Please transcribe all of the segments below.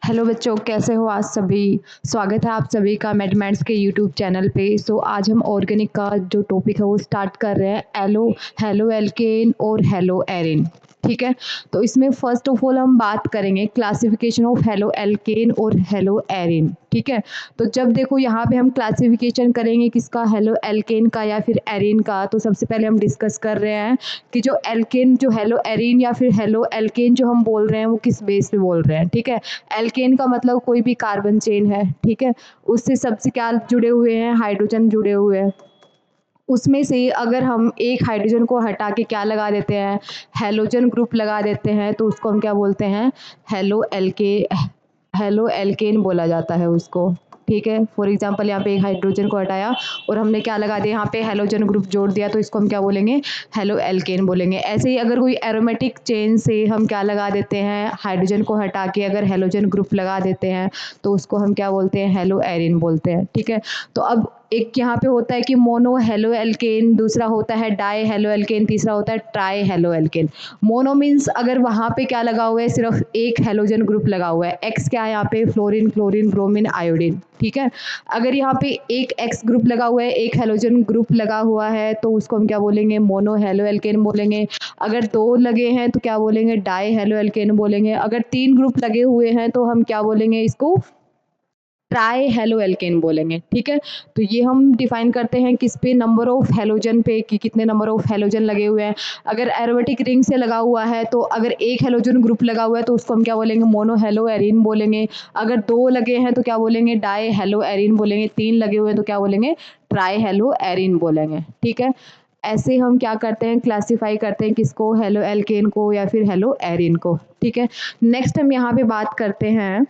Hello बच्चों, कैसे हो आज सभी। स्वागत है आप सभी का मैथमेटिक्स के यूट्यूब चैनल पे। आज हम ऑर्गेनिक का जो टॉपिक है वो स्टार्ट कर रहे हैं, हेलो एल्केन और हेलो एरिन। ठीक है, तो इसमें फर्स्ट ऑफ ऑल हम बात करेंगे क्लासिफिकेशन ऑफ हेलो एल्केन और हेलो एरिन। ठीक है, तो जब देखो यहाँ पे हम क्लासिफिकेशन करेंगे किसका, हेलो एल्केन का या फिर एरिन का। तो सबसे पहले हम डिस्कस कर रहे हैं कि जो एल्केन, जो हेलो एरिन या फिर हेलो एल्केन जो हम बोल रहे हैं वो किस बेस पे बोल रहे हैं। ठीक है, एल्केन का मतलब कोई भी कार्बन चेन है, ठीक है, उससे सबसे क्या जुड़े हुए हैं, हाइड्रोजन जुड़े हुए हैं। उसमें से अगर हम एक हाइड्रोजन को हटा के क्या लगा देते हैं, हैलोजन ग्रुप लगा देते हैं, तो उसको हम क्या बोलते हैं, हेलो एल्केन बोला जाता है उसको। ठीक है, फॉर एग्जांपल यहाँ पे एक हाइड्रोजन को हटाया और हमने क्या लगा दिया, यहाँ पे हैलोजन ग्रुप जोड़ दिया, तो इसको हम क्या बोलेंगे, हेलो एल्केन बोलेंगे। ऐसे ही अगर कोई एरोमेटिक चेन से हम क्या लगा देते हैं, हाइड्रोजन को हटा के अगर हैलोजन ग्रुप लगा देते हैं, तो उसको हम क्या बोलते हैं, हेलो एरिन बोलते हैं। ठीक है, तो अब एक यहाँ पे होता है कि मोनो हेलो एल्केन, दूसरा होता है डाई हेलो एल्केन, तीसरा होता है try halo alkane. Mono means अगर वहाँ पे क्या लगा हुआ है, सिर्फ एक हेलोजन ग्रुप लगा हुआ है। एक्स क्या है यहाँ पे, फ्लोरीन, क्लोरीन, ब्रोमीन, आयोडीन। ठीक है, अगर यहाँ पे एक एक्स ग्रुप लगा हुआ है, एक हेलोजन ग्रुप लगा हुआ है, तो उसको हम क्या बोलेंगे, मोनो हेलो एल्केन बोलेंगे। अगर दो लगे हैं तो क्या बोलेंगे, डाई हेलो एल्केन बोलेंगे। अगर तीन ग्रुप लगे हुए हैं तो हम क्या बोलेंगे, इसको ट्राई हेलो एल्केन बोलेंगे। ठीक है, तो ये हम डिफाइन करते हैं किस पे, नंबर ऑफ हेलोजन पे, कि कितने नंबर ऑफ हेलोजन लगे हुए हैं। अगर एरोमेटिक रिंग से लगा हुआ है तो अगर एक हेलोजन ग्रुप लगा हुआ है तो उसको हम क्या बोलेंगे, मोनो हेलो एरिन बोलेंगे। अगर दो लगे हैं तो क्या बोलेंगे, डाई हेलो एरिन बोलेंगे। तीन लगे हुए हैं तो क्या बोलेंगे, ट्राई हेलो एरिन बोलेंगे। ठीक है, ऐसे हम क्या करते हैं, क्लासिफाई करते हैं किसको, हेलो एल्केन को या फिर हेलो एरिन को। ठीक है, नेक्स्ट हम यहाँ पे बात करते हैं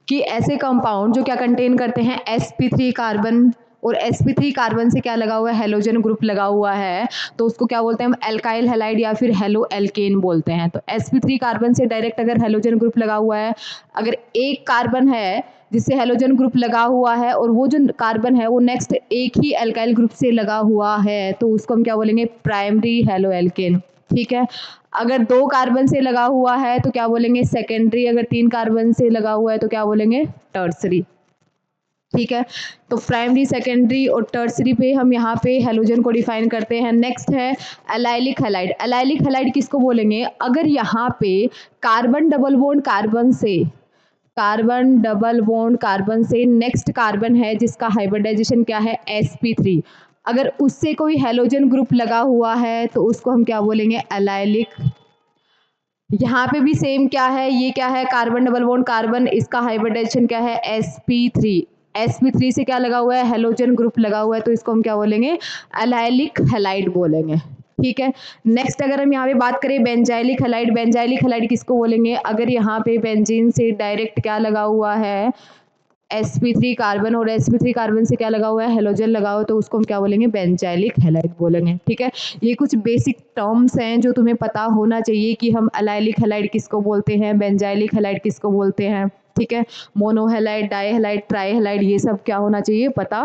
कि ऐसे कंपाउंड जो क्या कंटेन करते हैं, sp3 कार्बन, और sp3 कार्बन से क्या लगा हुआ है, हेलोजन ग्रुप लगा हुआ है, तो उसको क्या बोलते हैं हम, एल्काइल हैलाइड या फिर हेलो एल्केन बोलते हैं। तो sp3 कार्बन से डायरेक्ट अगर हेलोजन ग्रुप लगा हुआ है, अगर एक कार्बन है जिससे हेलोजन ग्रुप लगा हुआ है और वो जो कार्बन है वो नेक्स्ट एक ही एल्काइल ग्रुप से लगा हुआ है, तो उसको हम क्या बोलेंगे, प्राइमरी हेलो एल्केन। ठीक है, अगर दो कार्बन से लगा हुआ है तो क्या बोलेंगे, सेकेंडरी। अगर तीन कार्बन से लगा हुआ है तो क्या बोलेंगे, टर्सरी। ठीक है, तो प्राइमरी, सेकेंडरी और टर्सरी पे हम यहाँ पे हेलोजन को डिफाइन करते हैं। नेक्स्ट है एलाइलिक हैलाइड। एलाइलिक हैलाइड किसको बोलेंगे, अगर यहाँ पे कार्बन डबल बॉन्ड कार्बन से नेक्स्ट कार्बन है जिसका हाइब्रिडाइजेशन क्या है, sp3, अगर उससे कोई हेलोजन ग्रुप लगा हुआ है तो उसको हम क्या बोलेंगे, एलाइलिक। यहाँ पे भी सेम क्या है, ये क्या है, कार्बन डबल बॉन्ड कार्बन, इसका हाइब्रिडाइजेशन क्या है, sp3। sp3 से क्या लगा हुआ है, हेलोजन ग्रुप लगा हुआ है, तो इसको हम क्या बोलेंगे, एलाइलिक हैलाइड बोलेंगे। ठीक है, नेक्स्ट अगर हम यहाँ पे बात करें बेंजाइलिक हैलाइड, बेंजाइलिक हैलाइड किसको बोलेंगे, अगर यहाँ पे बेंजीन से डायरेक्ट क्या लगा हुआ है, sp3 कार्बन, और sp3 कार्बन से क्या लगा हुआ है, हेलोजन लगा हुआ है, तो उसको हम क्या बोलेंगे, बेंजाइलिक हैलाइड बोलेंगे। ठीक है, ये कुछ बेसिक टर्म्स हैं जो तुम्हें पता होना चाहिए कि हम एलाइलिक हैलाइड किसको बोलते हैं, बेंजाइलिक हैलाइड किसको बोलते हैं। ठीक है, मोनोहैलाइड, डाईहैलाइड, ट्राईहैलाइड, ये सब क्या होना चाहिए, पता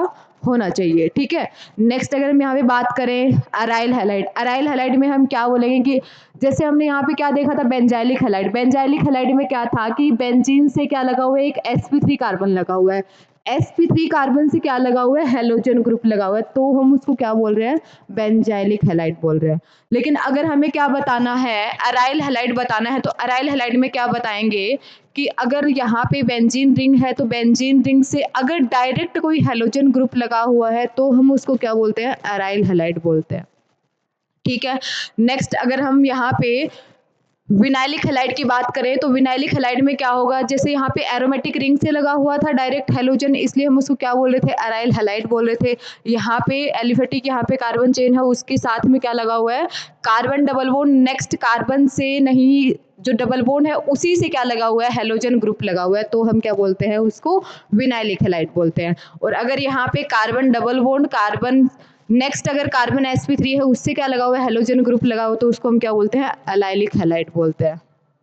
होना चाहिए। ठीक है, नेक्स्ट अगर हम यहाँ पे बात करें अराइल हैलाइड, अराइल हैलाइड में हम क्या बोलेंगे कि जैसे हमने यहाँ पे क्या देखा था, बेंजाइलिक हैलाइड, बेंजाइलिक हैलाइड में क्या था कि बेंजीन से क्या लगा हुआ है, एक sp3 कार्बन लगा हुआ है, sp3 कार्बन से क्या लगा हुआ है, हेलोजन ग्रुप लगा हुआ है, तो हम उसको क्या बोल रहे हैं, बेंजाइलिक हैलाइड बोल रहे हैं। लेकिन अगर हमें क्या बताना है, अराइल हैलाइड बताना है, तो अराइल हैलाइड में क्या बताएंगे कि अगर यहाँ पे बेंजीन रिंग है तो बेंजीन रिंग से अगर डायरेक्ट कोई हेलोजन ग्रुप लगा हुआ है तो हम उसको क्या बोलते हैं, अराइल हैलाइड बोलते हैं। ठीक है, नेक्स्ट अगर हम यहाँ पे विनाइलिक हैलाइड की बात करें तो विनाइलिक हैलाइड में क्या होगा, जैसे यहाँ पे एरोमेटिक रिंग से लगा हुआ था डायरेक्ट हेलोजन, इसलिए हम उसको क्या बोल रहे थे, अराइल हैलाइड बोल रहे थे। यहाँ पे एलिफेटिक, यहाँ पे कार्बन चेन है, उसके साथ में क्या लगा हुआ है, carbon double bond, next carbon से नहीं, जो डबल बॉन्ड है उसी से क्या लगा हुआ है, हेलोजन ग्रुप लगा हुआ है, तो हम क्या बोलते हैं, उसको विनाइलिक हैलाइड बोलते हैं। और अगर यहाँ पे carbon double bond carbon, next अगर कार्बन sp3 है उससे क्या लगा हुआ है, हेलोजन ग्रुप लगा हुआ, तो उसको हम क्या बोलते हैं, एलाइलिक हैलाइड बोलते हैं।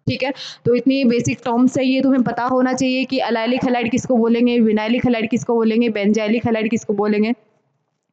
ठीक है, तो इतनी बेसिक टर्म्स है, ये तुम्हें पता होना चाहिए कि एलाइलिक हैलाइड किसको बोलेंगे, विनाइलिक हैलाइड किसको बोलेंगे, बेंजाइलिक हैलाइड किसको बोलेंगे।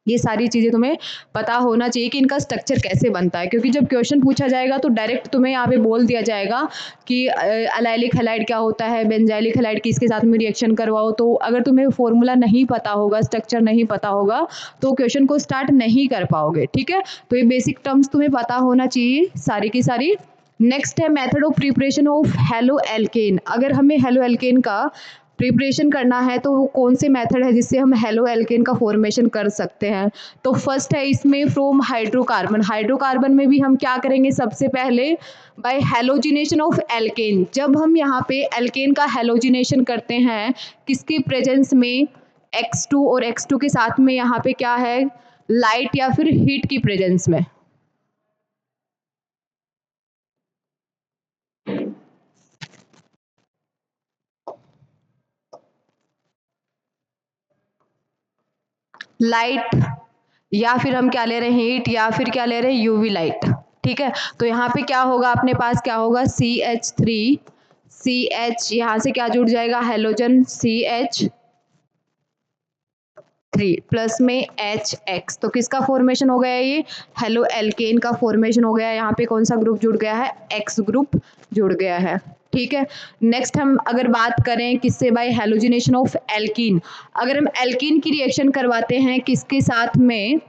ये सारी चीज़ें तुम्हें पता होना चाहिए कि इनका स्ट्रक्चर कैसे बनता है, क्योंकि जब क्वेश्चन पूछा जाएगा तो डायरेक्ट तुम्हें यहाँ पे बोल दिया जाएगा कि अलाइलिक हैलाइड क्या होता है, बेंजाइलिक हैलाइड किसके साथ में रिएक्शन करवाओ। तो अगर तुम्हें फॉर्मूला नहीं पता होगा, स्ट्रक्चर नहीं पता होगा, तो क्वेश्चन को स्टार्ट नहीं कर पाओगे। ठीक है, तो ये बेसिक टर्म्स तुम्हें पता होना चाहिए सारी की सारी। नेक्स्ट है method of preparation of halo alkane. अगर हमें हेलो एल्केन का प्रिपरेशन करना है तो वो कौन से मेथड है जिससे हम हेलो एल्केन का फॉर्मेशन कर सकते हैं। तो फर्स्ट है इसमें फ्रॉम हाइड्रोकार्बन। हाइड्रोकार्बन में भी हम क्या करेंगे, सबसे पहले बाय हेलोजिनेशन ऑफ एल्केन। जब हम यहाँ पे एल्केन का हेलोजिनेशन करते हैं किसकी प्रेजेंस में, X2, और X2 के साथ में यहाँ पे क्या है, लाइट या फिर हीट की प्रेजेंस में। लाइट या फिर हम क्या ले रहे हैं, हीट, या फिर क्या ले रहे हैं, यूवी लाइट। ठीक है, तो यहाँ पे क्या होगा अपने पास, क्या होगा, CH3, CH यहाँ से क्या जुड़ जाएगा, हेलोजन CH3 प्लस में HX। तो किसका फॉर्मेशन हो गया, ये हेलो एल्केन का फॉर्मेशन हो गया। यहाँ पे कौन सा ग्रुप जुड़ गया है, X ग्रुप जुड़ गया है। ठीक है, नेक्स्ट हम अगर बात करें किससे, बाय हेलोजिनेशन ऑफ एल्कीन। अगर हम एल्कीन की रिएक्शन करवाते हैं किसके साथ में,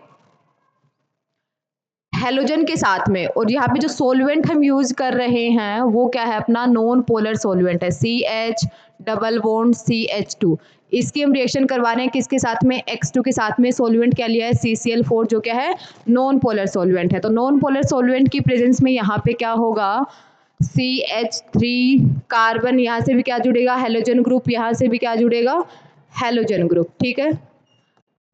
हेलोजन के साथ में, और यहाँ पे जो सोलवेंट हम यूज कर रहे हैं वो क्या है, अपना नॉन पोलर सोलवेंट है, CH डबल बॉन्ड CH2। इसकी हम रिएक्शन करवा रहे हैं किसके साथ में, X2 के साथ में। सोलवेंट क्या लिया है, CCl4, जो क्या है, नॉन पोलर सोलवेंट है। तो नॉन पोलर सोलवेंट की प्रेजेंस में यहाँ पे क्या होगा, CH3 कार्बन, यहाँ से भी क्या जुड़ेगा, हेलोजन ग्रुप, यहाँ से भी क्या जुड़ेगा, हेलोजन ग्रुप। ठीक है,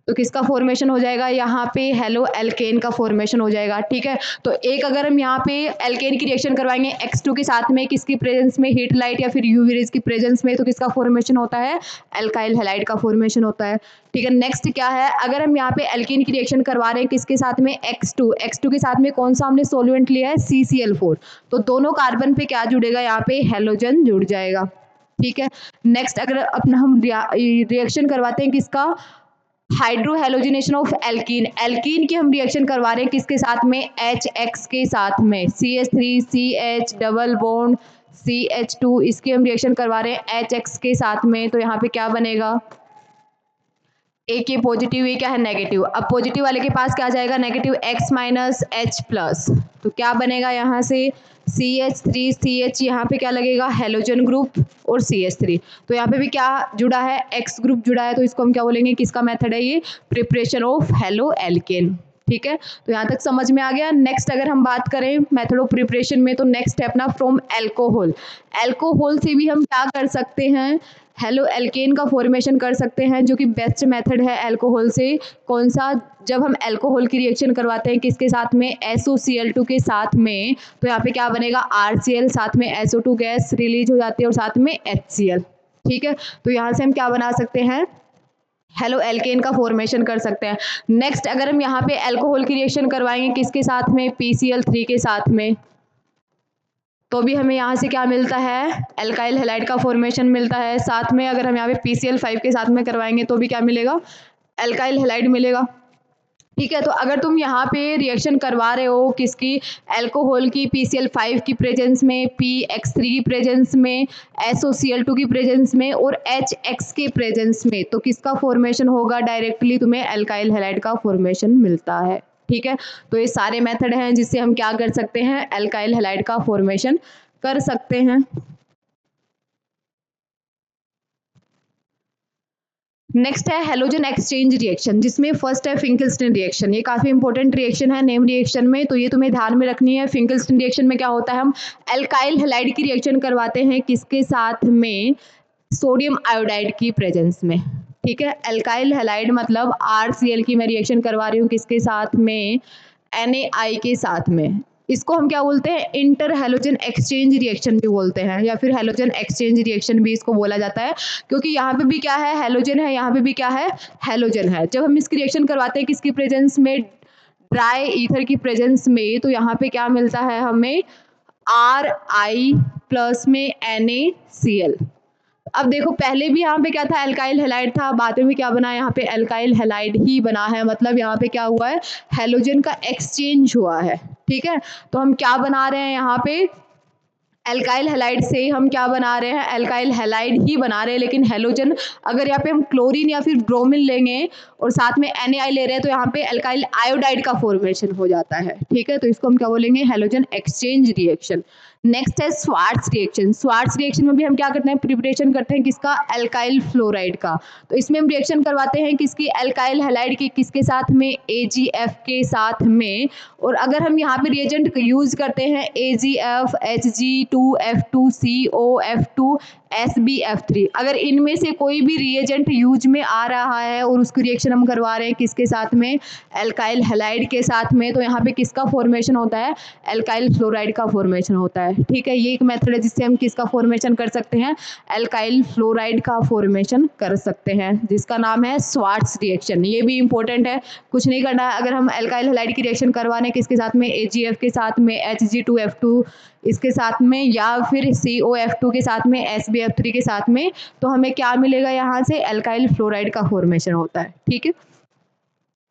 तो किसका फॉर्मेशन हो जाएगा, यहाँ पे हेलो एल्केन का फॉर्मेशन हो जाएगा। ठीक है, तो एक अगर हम यहाँ पे एल्केन की रिएक्शन करवाएंगे X2 के साथ में किसकी प्रेजेंस में, हीट लाइट या फिर यूवी रेज की प्रेजेंस में, तो किसका फॉर्मेशन होता है, एल्काइल हैलाइड का फॉर्मेशन होता है। ठीक है, नेक्स्ट क्या है, अगर हम यहाँ पे एल्केन की रिएक्शन करवा रहे हैं किसके साथ में, X2 के साथ में कौन सा हमने सोलवेंट लिया है, CCl4। तो दोनों कार्बन पे क्या जुड़ेगा, यहाँ पे हेलोजन जुड़ जाएगा। ठीक है, नेक्स्ट अगर अपना हम रिएक्शन करवाते हैं किसका, hydro halogenation of alkene. Alkene की हम रिएक्शन करवा रहे हैं किसके साथ में, HX के साथ में, CH3 CH double bond CH2, इसकी हम रिएक्शन करवा रहे हैं HX के साथ में। तो यहाँ पे क्या बनेगा, एक ये पॉजिटिव, ये क्या है, नेगेटिव। अब पॉजिटिव वाले के पास क्या जाएगा, negative X minus H plus. तो क्या बनेगा यहाँ से, CH3 CH, यहाँ पे क्या लगेगा, हेलोजन ग्रुप और CH3। तो यहाँ पे भी क्या जुड़ा है, X ग्रुप जुड़ा है। तो इसको हम क्या बोलेंगे, किसका मेथड है ये, प्रिपरेशन ऑफ हेलो एल्केन। ठीक है, तो यहाँ तक समझ में आ गया। नेक्स्ट अगर हम बात करें मेथड ऑफ प्रिपरेशन में, तो नेक्स्ट है अपना फ्रॉम एल्कोहल। एल्कोहल से भी हम क्या कर सकते हैं, हेलो एल्केन का फॉर्मेशन कर सकते हैं, जो कि बेस्ट मेथड है एल्कोहल से। कौन सा, जब हम एल्कोहल की रिएक्शन करवाते हैं किसके साथ में, SOCl2 के साथ में। तो यहाँ पे क्या बनेगा, RCl, साथ में SO2 गैस रिलीज हो जाती है और साथ में HCl। ठीक है, तो यहाँ से हम क्या बना सकते हैं, हेलो एल्केन का फॉर्मेशन कर सकते हैं। नेक्स्ट अगर हम यहाँ पे एल्कोहल की रिएक्शन करवाएंगे किसके साथ में, PCl3 के साथ में, तो भी हमें यहाँ से क्या मिलता है, एल्काइल हैलाइड का फॉर्मेशन मिलता है। साथ में अगर हम यहाँ पे PCl5 के साथ में करवाएंगे तो भी क्या मिलेगा, एल्काइल हैलाइड मिलेगा। ठीक है, तो अगर तुम यहाँ पे रिएक्शन करवा रहे हो किसकी, एल्कोहल की, PCl5 की प्रेजेंस में, PX3 की प्रेजेंस में, SOCl2 की प्रेजेंस में और HX के प्रेजेंस में, तो किसका फॉर्मेशन होगा, डायरेक्टली तुम्हें एल्काइल हैलाइड का फॉर्मेशन मिलता है। ठीक है, तो ये सारे मेथड हैं जिससे हम क्या कर सकते हैं, एल्काइल हैलाइड का फॉर्मेशन कर सकते हैं। नेक्स्ट है हेलोजन एक्सचेंज रिएक्शन, जिसमें फर्स्ट है फिंकलस्टीन रिएक्शन। ये काफी इंपॉर्टेंट रिएक्शन है नेम रिएक्शन में, तो ये तुम्हें ध्यान में रखनी है। फिंकलस्टीन रिएक्शन में क्या होता है, हम एल्काइल हैलाइड की रिएक्शन करवाते हैं किसके साथ में, सोडियम आयोडाइड की प्रेजेंस में। ठीक है, एल्काइल हैलाइड मतलब RCl की मैं रिएक्शन करवा रही हूँ किसके साथ में, NaI के साथ में। इसको हम क्या बोलते हैं, इंटर हेलोजन एक्सचेंज रिएक्शन भी बोलते हैं, या फिर हेलोजन एक्सचेंज रिएक्शन भी इसको बोला जाता है, क्योंकि यहाँ पे भी क्या है, हेलोजन है, यहाँ पे भी क्या है, हेलोजन है। जब हम इसकी रिएक्शन करवाते हैं किसकी प्रेजेंस में, ड्राई ईथर की प्रेजेंस में, तो यहाँ पे क्या मिलता है हमें, RI प्लस में NaCl। अब देखो पहले भी यहाँ पे क्या था, एल्काइल हैलाइड था, बाद में भी क्या बना, यहाँ पे एल्काइल हैलाइड ही बना है। मतलब यहाँ पे क्या हुआ है, हैलोजन का एक्सचेंज हुआ है। ठीक है, तो हम क्या बना रहे हैं यहाँ पे, एल्काइल हैलाइड से हम क्या बना रहे हैं, एल्काइल हैलाइड ही बना रहे हैं। लेकिन हैलोजन, अगर यहाँ पे हम क्लोरीन या फिर ब्रोमीन लेंगे और साथ में NaI ले रहे हैं तो यहाँ पे एल्काइल आयोडाइड का फॉर्मेशन हो जाता है। ठीक है, तो इसको हम क्या बोलेंगे, हैलोजन एक्सचेंज रिएक्शन। नेक्स्ट है स्वार्ट्ज रिएक्शन। स्वार्ट्ज रिएक्शन में भी हम क्या करते हैं, प्रिपरेशन करते हैं किसका, एल्काइल फ्लोराइड का। तो इसमें हम रिएक्शन करवाते हैं किसकी, एल्काइल हैलाइड की, किसके साथ में, AgF के साथ में। और अगर हम यहाँ पे रिएजेंट यूज करते हैं AgF, Hg2F2CO F2 SbF3, अगर इनमें से कोई भी रिएजेंट यूज में आ रहा है और उसकी रिएक्शन हम करवा रहे हैं किसके साथ में, एल्काइल हैलाइड के साथ में, तो यहाँ पे किसका फॉर्मेशन होता है, एल्काइल फ्लोराइड का फॉर्मेशन होता है। ठीक है, ये एक मेथड है जिससे हम किसका फॉर्मेशन कर सकते हैं, एल्काइल फ्लोराइड का फॉर्मेशन कर सकते हैं, जिसका नाम है स्वार्ट्ज रिएक्शन। ये भी इंपॉर्टेंट है, कुछ नहीं करना है। अगर हम एल्काइल हैलाइड की रिएक्शन करवाने किसके साथ में, AgF के साथ में, Hg2F2 इसके साथ में, या फिर COF2 के साथ में, SbF3 के साथ में, तो हमें क्या मिलेगा, यहाँ से एल्काइल फ्लोराइड का फॉर्मेशन होता है। ठीक है,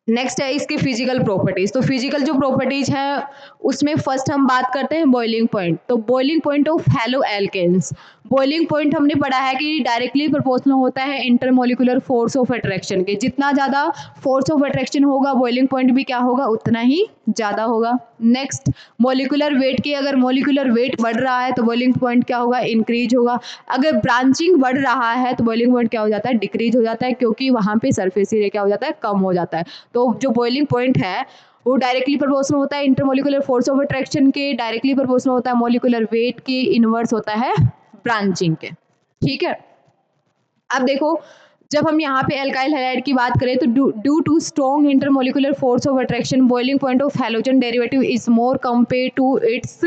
नेक्स्ट है इसके फिजिकल प्रॉपर्टीज। तो फिजिकल जो प्रॉपर्टीज है उसमें फर्स्ट हम बात करते हैं बॉइलिंग पॉइंट। तो boiling point of haloalkanes, boiling point हमने पढ़ा है कि डायरेक्टली प्रोपोर्शनल होता है इंटरमोलिकुलर फोर्स ऑफ अट्रैक्शन के। जितना ज़्यादा फोर्स ऑफ अट्रैक्शन होगा बॉइलिंग पॉइंट भी क्या होगा, उतना ही ज़्यादा होगा। नेक्स्ट, मोलिकुलर वेट के, अगर मोलिकुलर वेट बढ़ रहा है तो बॉइलिंग पॉइंट क्या होगा, इंक्रीज होगा। अगर ब्रांचिंग बढ़ रहा है तो बॉइलिंग पॉइंट क्या हो जाता है, डिक्रीज हो जाता है, क्योंकि वहाँ पे सरफेस एरिया क्या हो जाता है, कम हो जाता है। तो जो बॉइलिंग पॉइंट है वो डायरेक्टली प्रोपोर्शनल होता है इंटरमोलिकुलर फोर्स ऑफ अट्रैक्शन के, डायरेक्टली प्रोपोर्शनल होता है मोलिकुलर वेट के, इनवर्स होता है ब्रांचिंग के। ठीक है, अब देखो जब हम यहाँ पे एल्काइल हैलाइड की बात करें तो due to strong intermolecular force of attraction boiling point of halogen derivative is more compare to its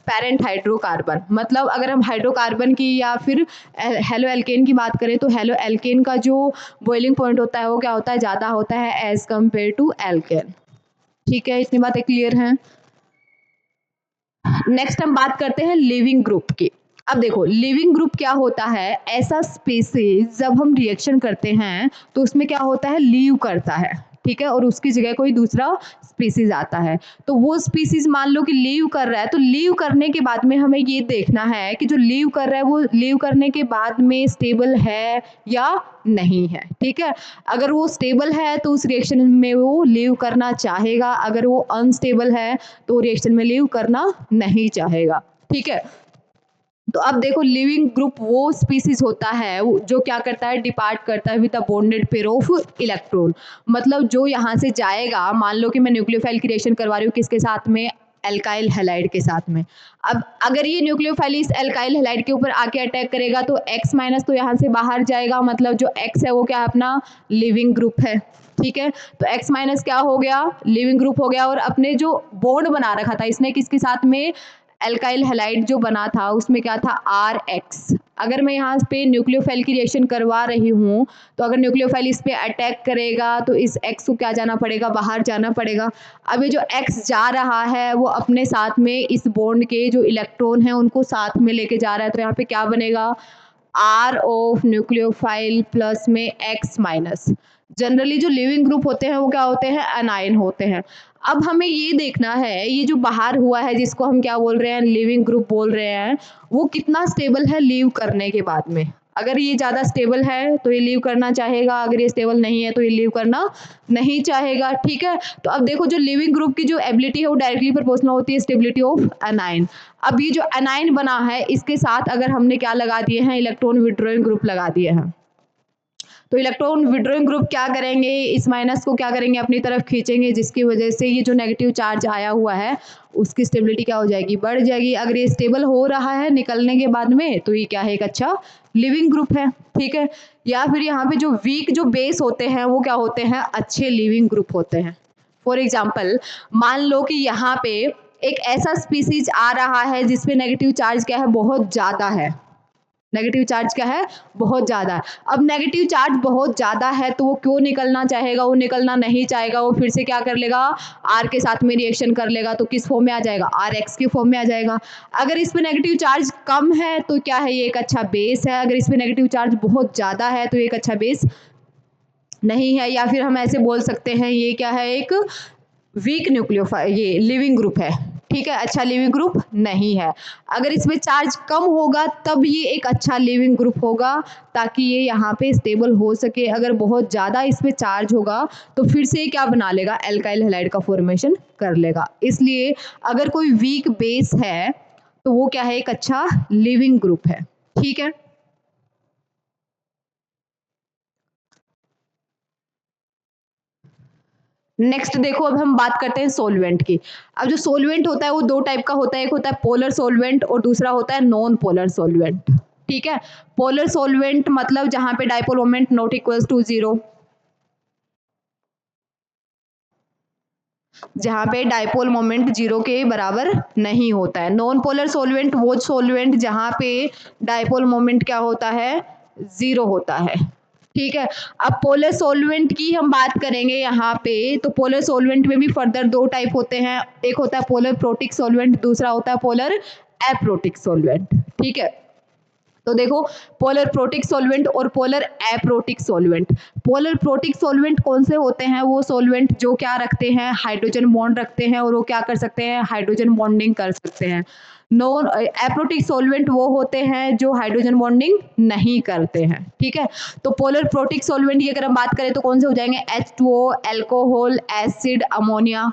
parent hydrocarbon. मतलब अगर हम हाइड्रोकार्बन की या फिर हेलो एल्केन की बात करें तो हेलो एल्केन का जो बॉइलिंग पॉइंट होता है वो क्या होता है, ज़्यादा होता है एज कम्पेयर टू एल्केन। ठीक है, इतनी बातें क्लियर हैं। नेक्स्ट हम बात करते हैं लिविंग ग्रुप की। अब देखो लिविंग ग्रुप क्या होता है, ऐसा स्पीसीज जब हम रिएक्शन करते हैं तो उसमें क्या होता है, लीव करता है। ठीक है, और उसकी जगह कोई दूसरा स्पीसीज आता है। तो वो स्पीसीज मान लो कि लीव कर रहा है, तो लीव करने के बाद में हमें ये देखना है कि जो लीव कर रहा है वो लीव करने के बाद में स्टेबल है या नहीं है। ठीक है, अगर वो स्टेबल है तो उस रिएक्शन में वो लीव करना चाहेगा, अगर वो अनस्टेबल है तो रिएक्शन में लीव करना नहीं चाहेगा। ठीक है, तो अब देखो लिविंग ग्रुप वो स्पीसीज होता है जो क्या करता है, डिपार्ट करता है with a bonded pair of electron. मतलब जो यहाँ से जाएगा, मान लो कि मैं न्यूक्लियोफाइल की रिएक्शन करवा रही हूँ किसके साथ में, एल्काइल हैलाइड के साथ में। अब अगर ये न्यूक्लियोफाइल इस एल्काइल हैलाइड के ऊपर आके अटैक करेगा तो X माइनस तो यहाँ से बाहर जाएगा, मतलब जो X है वो क्या है, अपना लिविंग ग्रुप है। ठीक है, तो X माइनस क्या हो गया, लिविंग ग्रुप हो गया। और अपने जो बॉन्ड बना रखा था इसने किसके साथ में, एल्काइल हैलाइड जो बना था उसमें क्या था, RX। अगर मैं यहाँ पे न्यूक्लियोफाइल की रिएक्शन करवा रही हूँ तो अगर न्यूक्लियोफाइल इस पे अटैक करेगा तो इस X को क्या जाना पड़ेगा, बाहर जाना पड़ेगा। अब ये जो X जा रहा है वो अपने साथ में इस बॉन्ड के जो इलेक्ट्रॉन हैं उनको साथ में लेके जा रहा है। तो यहाँ पे क्या बनेगा, R ऑफ न्यूक्लियोफाइल प्लस में X माइनस। जनरली जो लिविंग ग्रुप होते हैं वो क्या होते हैं, अनायन होते हैं। अब हमें ये देखना है ये जो बाहर हुआ है जिसको हम क्या बोल रहे हैं, लिविंग ग्रुप बोल रहे हैं, वो कितना स्टेबल है लीव करने के बाद में। अगर ये ज़्यादा स्टेबल है तो ये लीव करना चाहेगा, अगर ये स्टेबल नहीं है तो ये लीव करना नहीं चाहेगा। ठीक है, तो अब देखो जो लिविंग ग्रुप की जो एबिलिटी है वो डायरेक्टली प्रोपोर्शनल होती है स्टेबिलिटी ऑफ अनाइन। अब ये जो अनाइन बना है इसके साथ अगर हमने क्या लगा दिए हैं, इलेक्ट्रॉन विड्रॉइंग ग्रुप लगा दिए हैं, तो इलेक्ट्रॉन विड्रॉइंग ग्रुप क्या करेंगे, इस माइनस को क्या करेंगे, अपनी तरफ खींचेंगे, जिसकी वजह से ये जो नेगेटिव चार्ज आया हुआ है उसकी स्टेबिलिटी क्या हो जाएगी, बढ़ जाएगी। अगर ये स्टेबल हो रहा है निकलने के बाद में तो ये क्या है, एक अच्छा लिविंग ग्रुप है। ठीक है, या फिर यहाँ पे जो वीक जो बेस होते हैं वो क्या होते हैं, अच्छे लिविंग ग्रुप होते हैं। फॉर एग्जाम्पल मान लो कि यहाँ पे एक ऐसा स्पीसीज आ रहा है जिसपे नेगेटिव चार्ज क्या है, बहुत ज़्यादा है। नेगेटिव चार्ज क्या है, बहुत ज़्यादा है। अब नेगेटिव चार्ज बहुत ज़्यादा है तो वो क्यों निकलना चाहेगा, वो निकलना नहीं चाहेगा, वो फिर से क्या कर लेगा, आर के साथ में रिएक्शन कर लेगा, तो किस फॉर्म में आ जाएगा, आर एक्स के फॉर्म में आ जाएगा। अगर इस पे नेगेटिव चार्ज कम है तो क्या है, ये एक अच्छा बेस है। अगर इस पे नेगेटिव चार्ज बहुत ज़्यादा है तो ये एक अच्छा बेस नहीं है, या फिर हम ऐसे बोल सकते हैं ये क्या है, एक वीक न्यूक्लियोफाइल, ये लिविंग ग्रुप है। ठीक है, अच्छा लिविंग ग्रुप नहीं है। अगर इसमें चार्ज कम होगा तब ये एक अच्छा लिविंग ग्रुप होगा, ताकि ये यहाँ पे स्टेबल हो सके। अगर बहुत ज़्यादा इसमें चार्ज होगा तो फिर से ये क्या बना लेगा, एल्काइल हैलाइड का फॉर्मेशन कर लेगा। इसलिए अगर कोई वीक बेस है तो वो क्या है, एक अच्छा लिविंग ग्रुप है। ठीक है, नेक्स्ट देखो, अब हम बात करते हैं सोलवेंट की। अब जो सोलवेंट होता है वो दो टाइप का होता है, एक होता है पोलर सोलवेंट और दूसरा होता है नॉन पोलर सोलवेंट। ठीक है, पोलर सोलवेंट मतलब जहां पे dipole moment not equals to zero, जहां पे डाइपोल मोमेंट जीरो के बराबर नहीं होता है। नॉन पोलर सोलवेंट वो सोलवेंट जहां पे डाइपोल मोमेंट क्या होता है, जीरो होता है। ठीक है, अब पोलर सोलवेंट की हम बात करेंगे यहाँ पे, तो पोलर सोलवेंट में भी फर्दर दो टाइप होते हैं, एक होता है पोलर प्रोटिक सोलवेंट, दूसरा होता है पोलर एप्रोटिक सोलवेंट। ठीक है, तो देखो, पोलर प्रोटिक सॉल्वेंट और polar aprotic solvent. Polar protic solvent कौन से होते हैं, वो सॉल्वेंट जो क्या रखते हैं, हाइड्रोजन बॉन्ड रखते हैं, और वो क्या कर सकते हैं, हाइड्रोजन बॉन्डिंग कर सकते हैं। नॉन एप्रोटिक सॉल्वेंट वो होते हैं जो हाइड्रोजन बॉन्डिंग नहीं करते हैं। ठीक है, तो पोलर प्रोटिक सॉल्वेंट की अगर हम बात करें तो कौन से हो जाएंगे, H2O, अल्कोहल, एसिड, अमोनिया,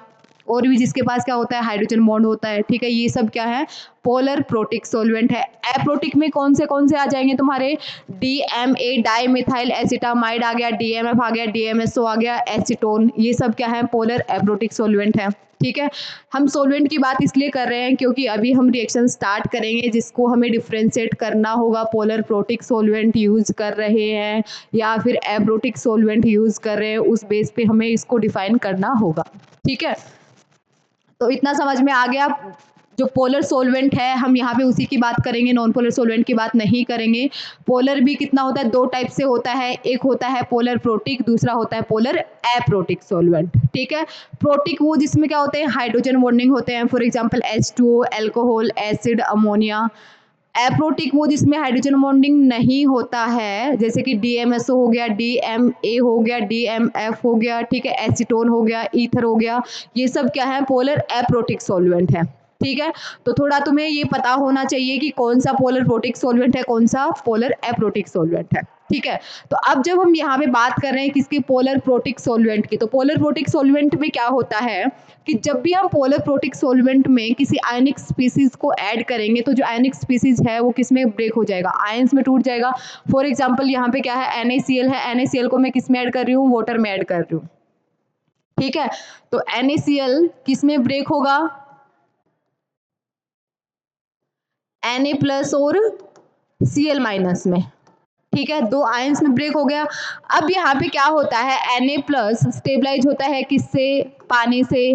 और भी जिसके पास क्या होता है, हाइड्रोजन बॉन्ड होता है। ठीक है, ये सब क्या है, पोलर प्रोटिक सॉल्वेंट है। एप्रोटिक में कौन से आ जाएंगे तुम्हारे, DMA डाई मिथाइल एसिटामाइड आ गया, DMF आ गया, DMSO आ गया, एसीटोन, ये सब क्या है, पोलर एप्रोटिक सॉल्वेंट है। ठीक है, हम सॉल्वेंट की बात इसलिए कर रहे हैं क्योंकि अभी हम रिएक्शन स्टार्ट करेंगे जिसको हमें डिफ्रेंशिएट करना होगा, पोलर प्रोटिक सॉल्वेंट यूज कर रहे हैं या फिर एप्रोटिक सॉल्वेंट यूज कर रहे हैं, उस बेस पे हमें इसको डिफाइन करना होगा। ठीक है, तो इतना समझ में आ गया। जो पोलर सोलवेंट है हम यहाँ पे उसी की बात करेंगे, नॉन पोलर सोलवेंट की बात नहीं करेंगे। पोलर भी कितना होता है, दो टाइप से होता है, एक होता है पोलर प्रोटिक, दूसरा होता है पोलर एप्रोटिक सोलवेंट। ठीक है, प्रोटिक वो जिसमें क्या होते हैं, हाइड्रोजन बॉन्डिंग होते हैं, for example H2O, alcohol, acid, ammonia. Aprotic वो जिसमें हाइड्रोजन बॉन्डिंग नहीं होता है, जैसे कि DMSO हो गया, DMA हो गया, DMF हो गया, ठीक है, एसीटोन हो गया, ईथर हो गया, ये सब क्या है, पोलर एप्रोटिक सॉल्वेंट है। ठीक है, तो थोड़ा तुम्हें ये पता होना चाहिए कि कौन सा पोलर प्रोटिक सॉल्वेंट है, कौन सा पोलर एप्रोटिक सॉल्वेंट है। ठीक है, तो अब जब हम यहाँ पे बात कर रहे हैं किसकी, पोलर प्रोटिक सॉल्वेंट की, तो पोलर प्रोटिक सॉल्वेंट में क्या होता है कि जब भी हम पोलर प्रोटिक सॉल्वेंट में किसी आयनिक स्पीसीज को ऐड करेंगे तो जो आयनिक स्पीसीज है वो किस में ब्रेक हो जाएगा, आयंस में टूट जाएगा। फॉर एग्जाम्पल यहाँ पे क्या है, NaCl है, NaCl को मैं किस में ऐड कर रही हूँ, वाटर में ऐड कर रही हूँ। ठीक है, तो NaCl किस में ब्रेक होगा, Na प्लस और Cl माइनस में। ठीक है, दो आयंस में ब्रेक हो गया। अब यहाँ पे क्या होता है, Na प्लस स्टेबलाइज होता है किससे, पानी से।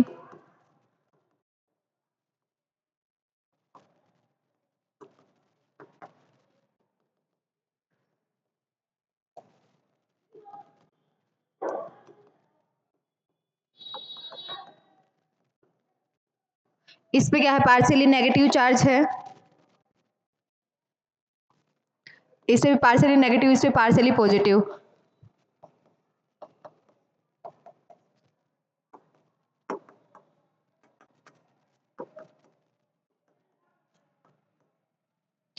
इस पे क्या है, पार्शियली नेगेटिव चार्ज है, इस पे पार्शियली नेगेटिव, इस पे पार्शियली पॉजिटिव।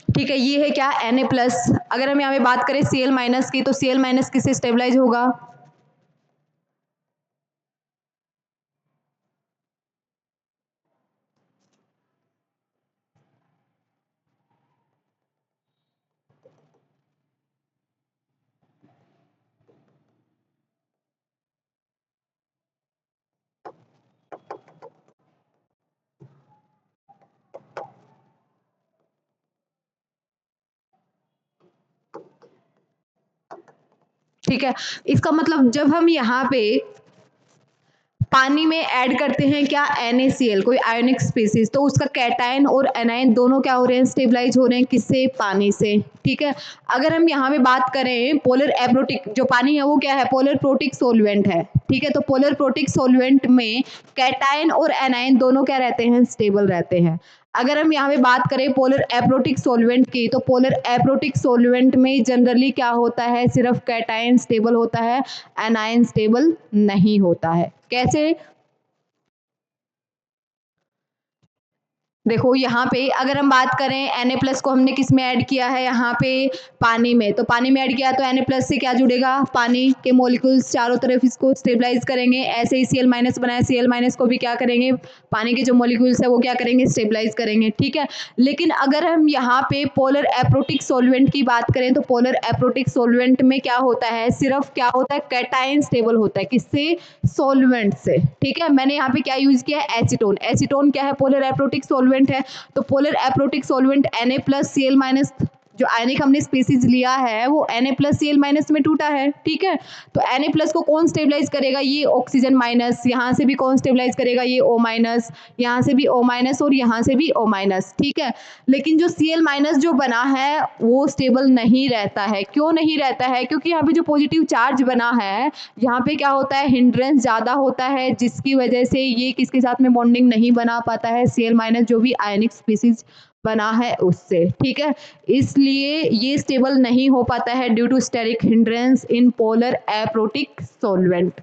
ठीक है, ये है क्या, Na प्लस। अगर हम यहाँ पे बात करें Cl माइनस की, तो Cl माइनस किससे स्टेबलाइज होगा, ठीक है। इसका मतलब जब हम यहाँ पे पानी में ऐड करते हैं क्या, NaCl, कोई आयोनिक स्पीसीज, तो उसका कैटायन और एनायन दोनों क्या हो रहे हैं, स्टेबलाइज हो रहे हैं, किससे, पानी से। ठीक है, अगर हम यहाँ पे बात करें पोलर एप्रोटिक, जो पानी है वो क्या है, पोलर प्रोटिक सोलवेंट है। ठीक है, तो पोलर प्रोटिक सोलवेंट में कैटायन और एनायन दोनों क्या रहते हैं, स्टेबल रहते हैं। अगर हम यहाँ पे बात करें पोलर एप्रोटिक सोलवेंट की, तो पोलर एप्रोटिक सोलवेंट में जनरली क्या होता है, सिर्फ कैटायन स्टेबल होता है, एनायन स्टेबल नहीं होता है। कैसे, देखो यहाँ पे अगर हम बात करें Na+ को हमने किस में ऐड किया है, यहाँ पे पानी में, तो पानी में ऐड किया तो Na+ से क्या जुड़ेगा, पानी के मॉलिक्यूल्स चारों तरफ इसको स्टेबलाइज करेंगे। ऐसे ही Cl- बनाया, Cl- को भी क्या करेंगे, पानी के जो मॉलिक्यूल्स है वो क्या करेंगे, स्टेबलाइज करेंगे। ठीक है, लेकिन अगर हम यहाँ पे पोलर एप्रोटिक सोलवेंट की बात करें, तो पोलर एप्रोटिक सोलवेंट में क्या होता है, सिर्फ क्या होता है, कैटायन स्टेबल होता है, किससे, सोलवेंट से। ठीक है, मैंने यहाँ पे क्या यूज किया है, एसीटोन। एसीटोन क्या है, पोलर एप्रोटिक सोलवेंट है। तो पोलर एप्रोटिक सोलवेंट Na+Cl- जो आयनिक हमने स्पीसीज लिया है वो Na+Cl- में टूटा है। ठीक है, तो Na+ को कौन स्टेबलाइज करेगा, ये ऑक्सीजन माइनस, यहाँ से भी कौन स्टेबलाइज करेगा, ये O-, यहाँ से भी O- और यहाँ से भी O-। ठीक है, लेकिन जो Cl- जो बना है वो स्टेबल नहीं रहता है। क्यों नहीं रहता है, क्योंकि यहाँ पे जो पॉजिटिव चार्ज बना है, यहाँ पे क्या होता है, हिंड्रेंस ज़्यादा होता है, जिसकी वजह से ये किसके साथ में बॉन्डिंग नहीं बना पाता है, Cl- जो भी आयनिक स्पीसीज बना है उससे। ठीक है, इसलिए ये स्टेबल नहीं हो पाता है due to steric hindrance in polar aprotic solvent.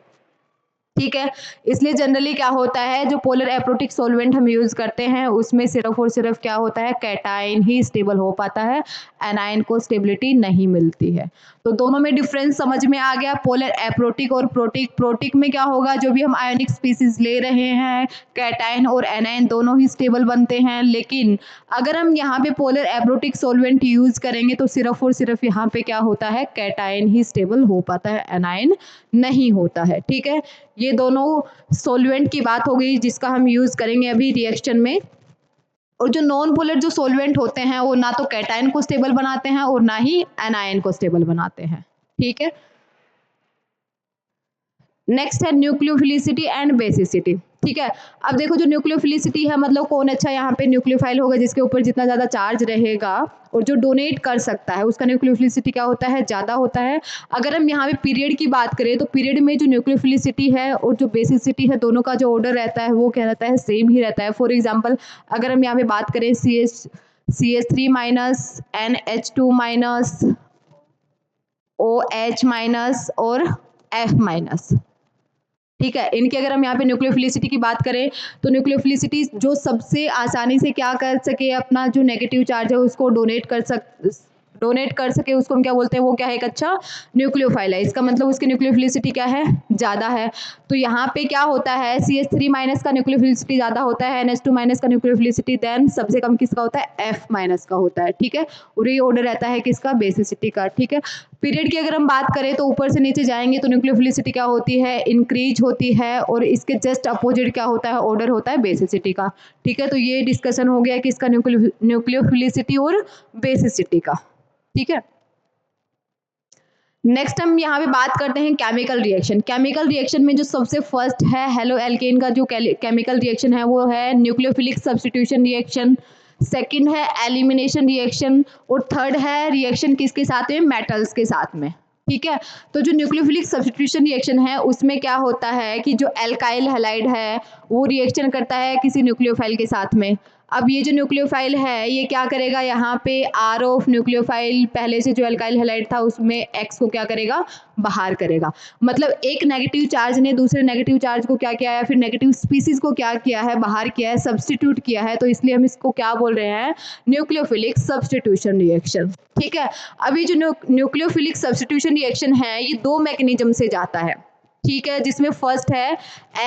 ठीक है, इसलिए जनरली क्या होता है, जो पोलर एप्रोटिक सोलवेंट हम यूज करते हैं उसमें सिर्फ और सिर्फ क्या होता है, कैटायन ही स्टेबल हो पाता है, एनायन को स्टेबिलिटी नहीं मिलती है। तो दोनों में डिफरेंस समझ में आ गया, पोलर एप्रोटिक और प्रोटिक। प्रोटिक में क्या होगा, जो भी हम आयोनिक स्पीसीज ले रहे हैं, कैटायन और एनायन दोनों ही स्टेबल बनते हैं। लेकिन अगर हम यहाँ पे पोलर एप्रोटिक सोलवेंट यूज करेंगे तो सिर्फ और सिर्फ यहाँ पे क्या होता है, कैटायन ही स्टेबल हो पाता है, एनायन नहीं होता है। ठीक है, ये दोनों सोलवेंट की बात हो गई जिसका हम यूज करेंगे अभी रिएक्शन में। और जो नॉन पोलर जो सोलवेंट होते हैं वो ना तो कैटायन को स्टेबल बनाते हैं और ना ही एनायन को स्टेबल बनाते हैं। ठीक है, नेक्स्ट है न्यूक्लियोफिलिसिटी एंड बेसिसिटी। ठीक है, अब देखो जो न्यूक्लियोफिलिसिटी है, मतलब कौन अच्छा यहाँ पे न्यूक्लियोफाइल होगा, जिसके ऊपर जितना ज़्यादा चार्ज रहेगा और जो डोनेट कर सकता है उसका न्यूक्लियोफिलिसिटी क्या होता है, ज़्यादा होता है। अगर हम यहाँ पे पीरियड की बात करें तो पीरियड में जो न्यूक्लियोफिलिसिटी है और जो बेसिसिटी है, दोनों का जो ऑर्डर रहता है वो क्या रहता है, सेम ही रहता है। फॉर एग्जाम्पल अगर हम यहाँ पे बात करें CH3- NH2- OH- और F-। ठीक है, इनकी अगर हम यहाँ पे न्यूक्लियोफिलिसिटी की बात करें तो न्यूक्लियोफिलिसिटी जो सबसे आसानी से क्या कर सके, अपना जो नेगेटिव चार्ज है उसको डोनेट कर सके, उसको हम क्या बोलते हैं, वो क्या है, एक अच्छा न्यूक्लियोफाइल है। इसका मतलब उसकी न्यूक्लियोफिलिसिटी क्या है, ज़्यादा है। तो यहाँ पे क्या होता है, CH3- का न्यूक्लियोफिलिसिटी ज़्यादा होता है, NH2- का न्यूक्लियोफिलिसिटी देन सबसे कम किसका होता है, F- का होता है। ठीक है, और ये ऑर्डर रहता है किसका, बेसिसिटी का। ठीक है, पीरियड की अगर हम बात करें तो ऊपर से नीचे जाएंगे तो न्यूक्लियोफिलिसिटी क्या होती है, इंक्रीज होती है, और इसके जस्ट अपोजिट क्या होता है, ऑर्डर होता है बेसिसिटी का। ठीक है, तो ये डिस्कशन हो गया किसका, न्यूक्लियोफिलिसिटी और बेसिसिटी का। ठीक है, नेक्स्ट हम यहाँ पे बात करते हैं केमिकल रिएक्शन। केमिकल रिएक्शन में जो सबसे फर्स्ट है हेलो एल्केन का जो केमिकल रिएक्शन है वो है न्यूक्लियोफिलिक सब्स्टिट्यूशन रिएक्शन, सेकंड है एलिमिनेशन रिएक्शन, और थर्ड है रिएक्शन किसके साथ में, मेटल्स के साथ में। ठीक है, तो जो न्यूक्लियोफिलिक सब्स्टिट्यूशन रिएक्शन है उसमें क्या होता है कि जो एल्काइल हैलाइड है वो रिएक्शन करता है किसी न्यूक्लियोफाइल के साथ में। अब ये जो न्यूक्लियोफाइल है ये क्या करेगा, यहाँ पे R ऑफ न्यूक्लियोफाइल पहले से जो एल्काइल हैलाइड था उसमें X को क्या करेगा, बाहर करेगा। मतलब एक नेगेटिव चार्ज ने दूसरे नेगेटिव चार्ज को क्या किया है, फिर नेगेटिव स्पीसीज को क्या किया है, बाहर किया है, सब्स्टिट्यूट किया है। तो इसलिए हम इसको क्या बोल रहे हैं, न्यूक्लियोफिलिक सब्स्टिट्यूशन रिएक्शन। ठीक है, अभी जो न्यूक्लियोफिलिक सब्स्टिट्यूशन रिएक्शन है ये दो मैकेनिज्म से जाता है। ठीक है, जिसमें फर्स्ट है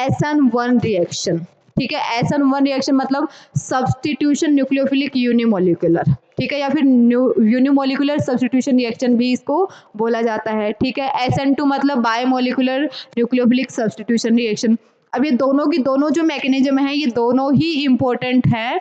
SN1 रिएक्शन। ठीक है, SN1 रिएक्शन मतलब सब्स्टिट्यूशन न्यूक्लियोफिलिक यूनिमोलिकुलर। ठीक है, या फिर यूनिमोलिकुलर सब्स्टिट्यूशन रिएक्शन भी इसको बोला जाता है। ठीक है, SN2 मतलब बायोमोलिकुलर न्यूक्लियोफिलिक सब्स्टिट्यूशन रिएक्शन। अब ये दोनों की दोनों जो मैकेनिज्म है ये दोनों ही इंपॉर्टेंट है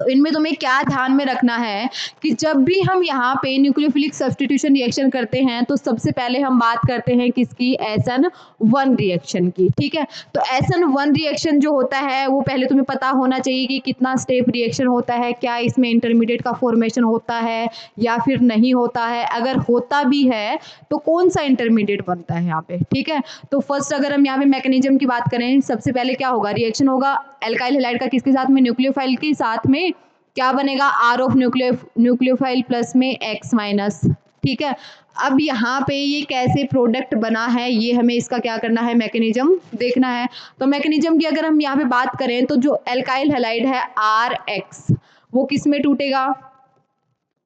तो इनमें तुम्हें क्या ध्यान में रखना है कि जब भी हम यहाँ पे न्यूक्लियोफिलिक सब्स्टिट्यूशन रिएक्शन करते हैं तो सबसे पहले हम बात करते हैं किसकी, SN1 रिएक्शन की। ठीक है, तो SN1 रिएक्शन जो होता है वो पहले तुम्हें पता होना चाहिए कि कितना स्टेप रिएक्शन होता है, क्या इसमें इंटरमीडिएट का फॉर्मेशन होता है या फिर नहीं होता है, अगर होता भी है तो कौन सा इंटरमीडिएट बनता है यहाँ पे। ठीक है, तो फर्स्ट अगर हम यहाँ पे मैकेनिज्म की बात करें, सबसे पहले क्या होगा, रिएक्शन होगा एल्काइल हैलाइड का किसके साथ में, न्यूक्लियोफाइल के साथ में, क्या बनेगा, आर ऑफ न्यूक्लियोफाइल प्लस में एक्स माइनस। ठीक है, अब यहाँ पे ये कैसे प्रोडक्ट बना है ये हमें इसका क्या करना है, मैकेनिज्म देखना है। तो मैकेनिज्म की अगर हम यहाँ पे बात करें तो जो एल्काइल हैलाइड है आर एक्स वो किस में टूटेगा,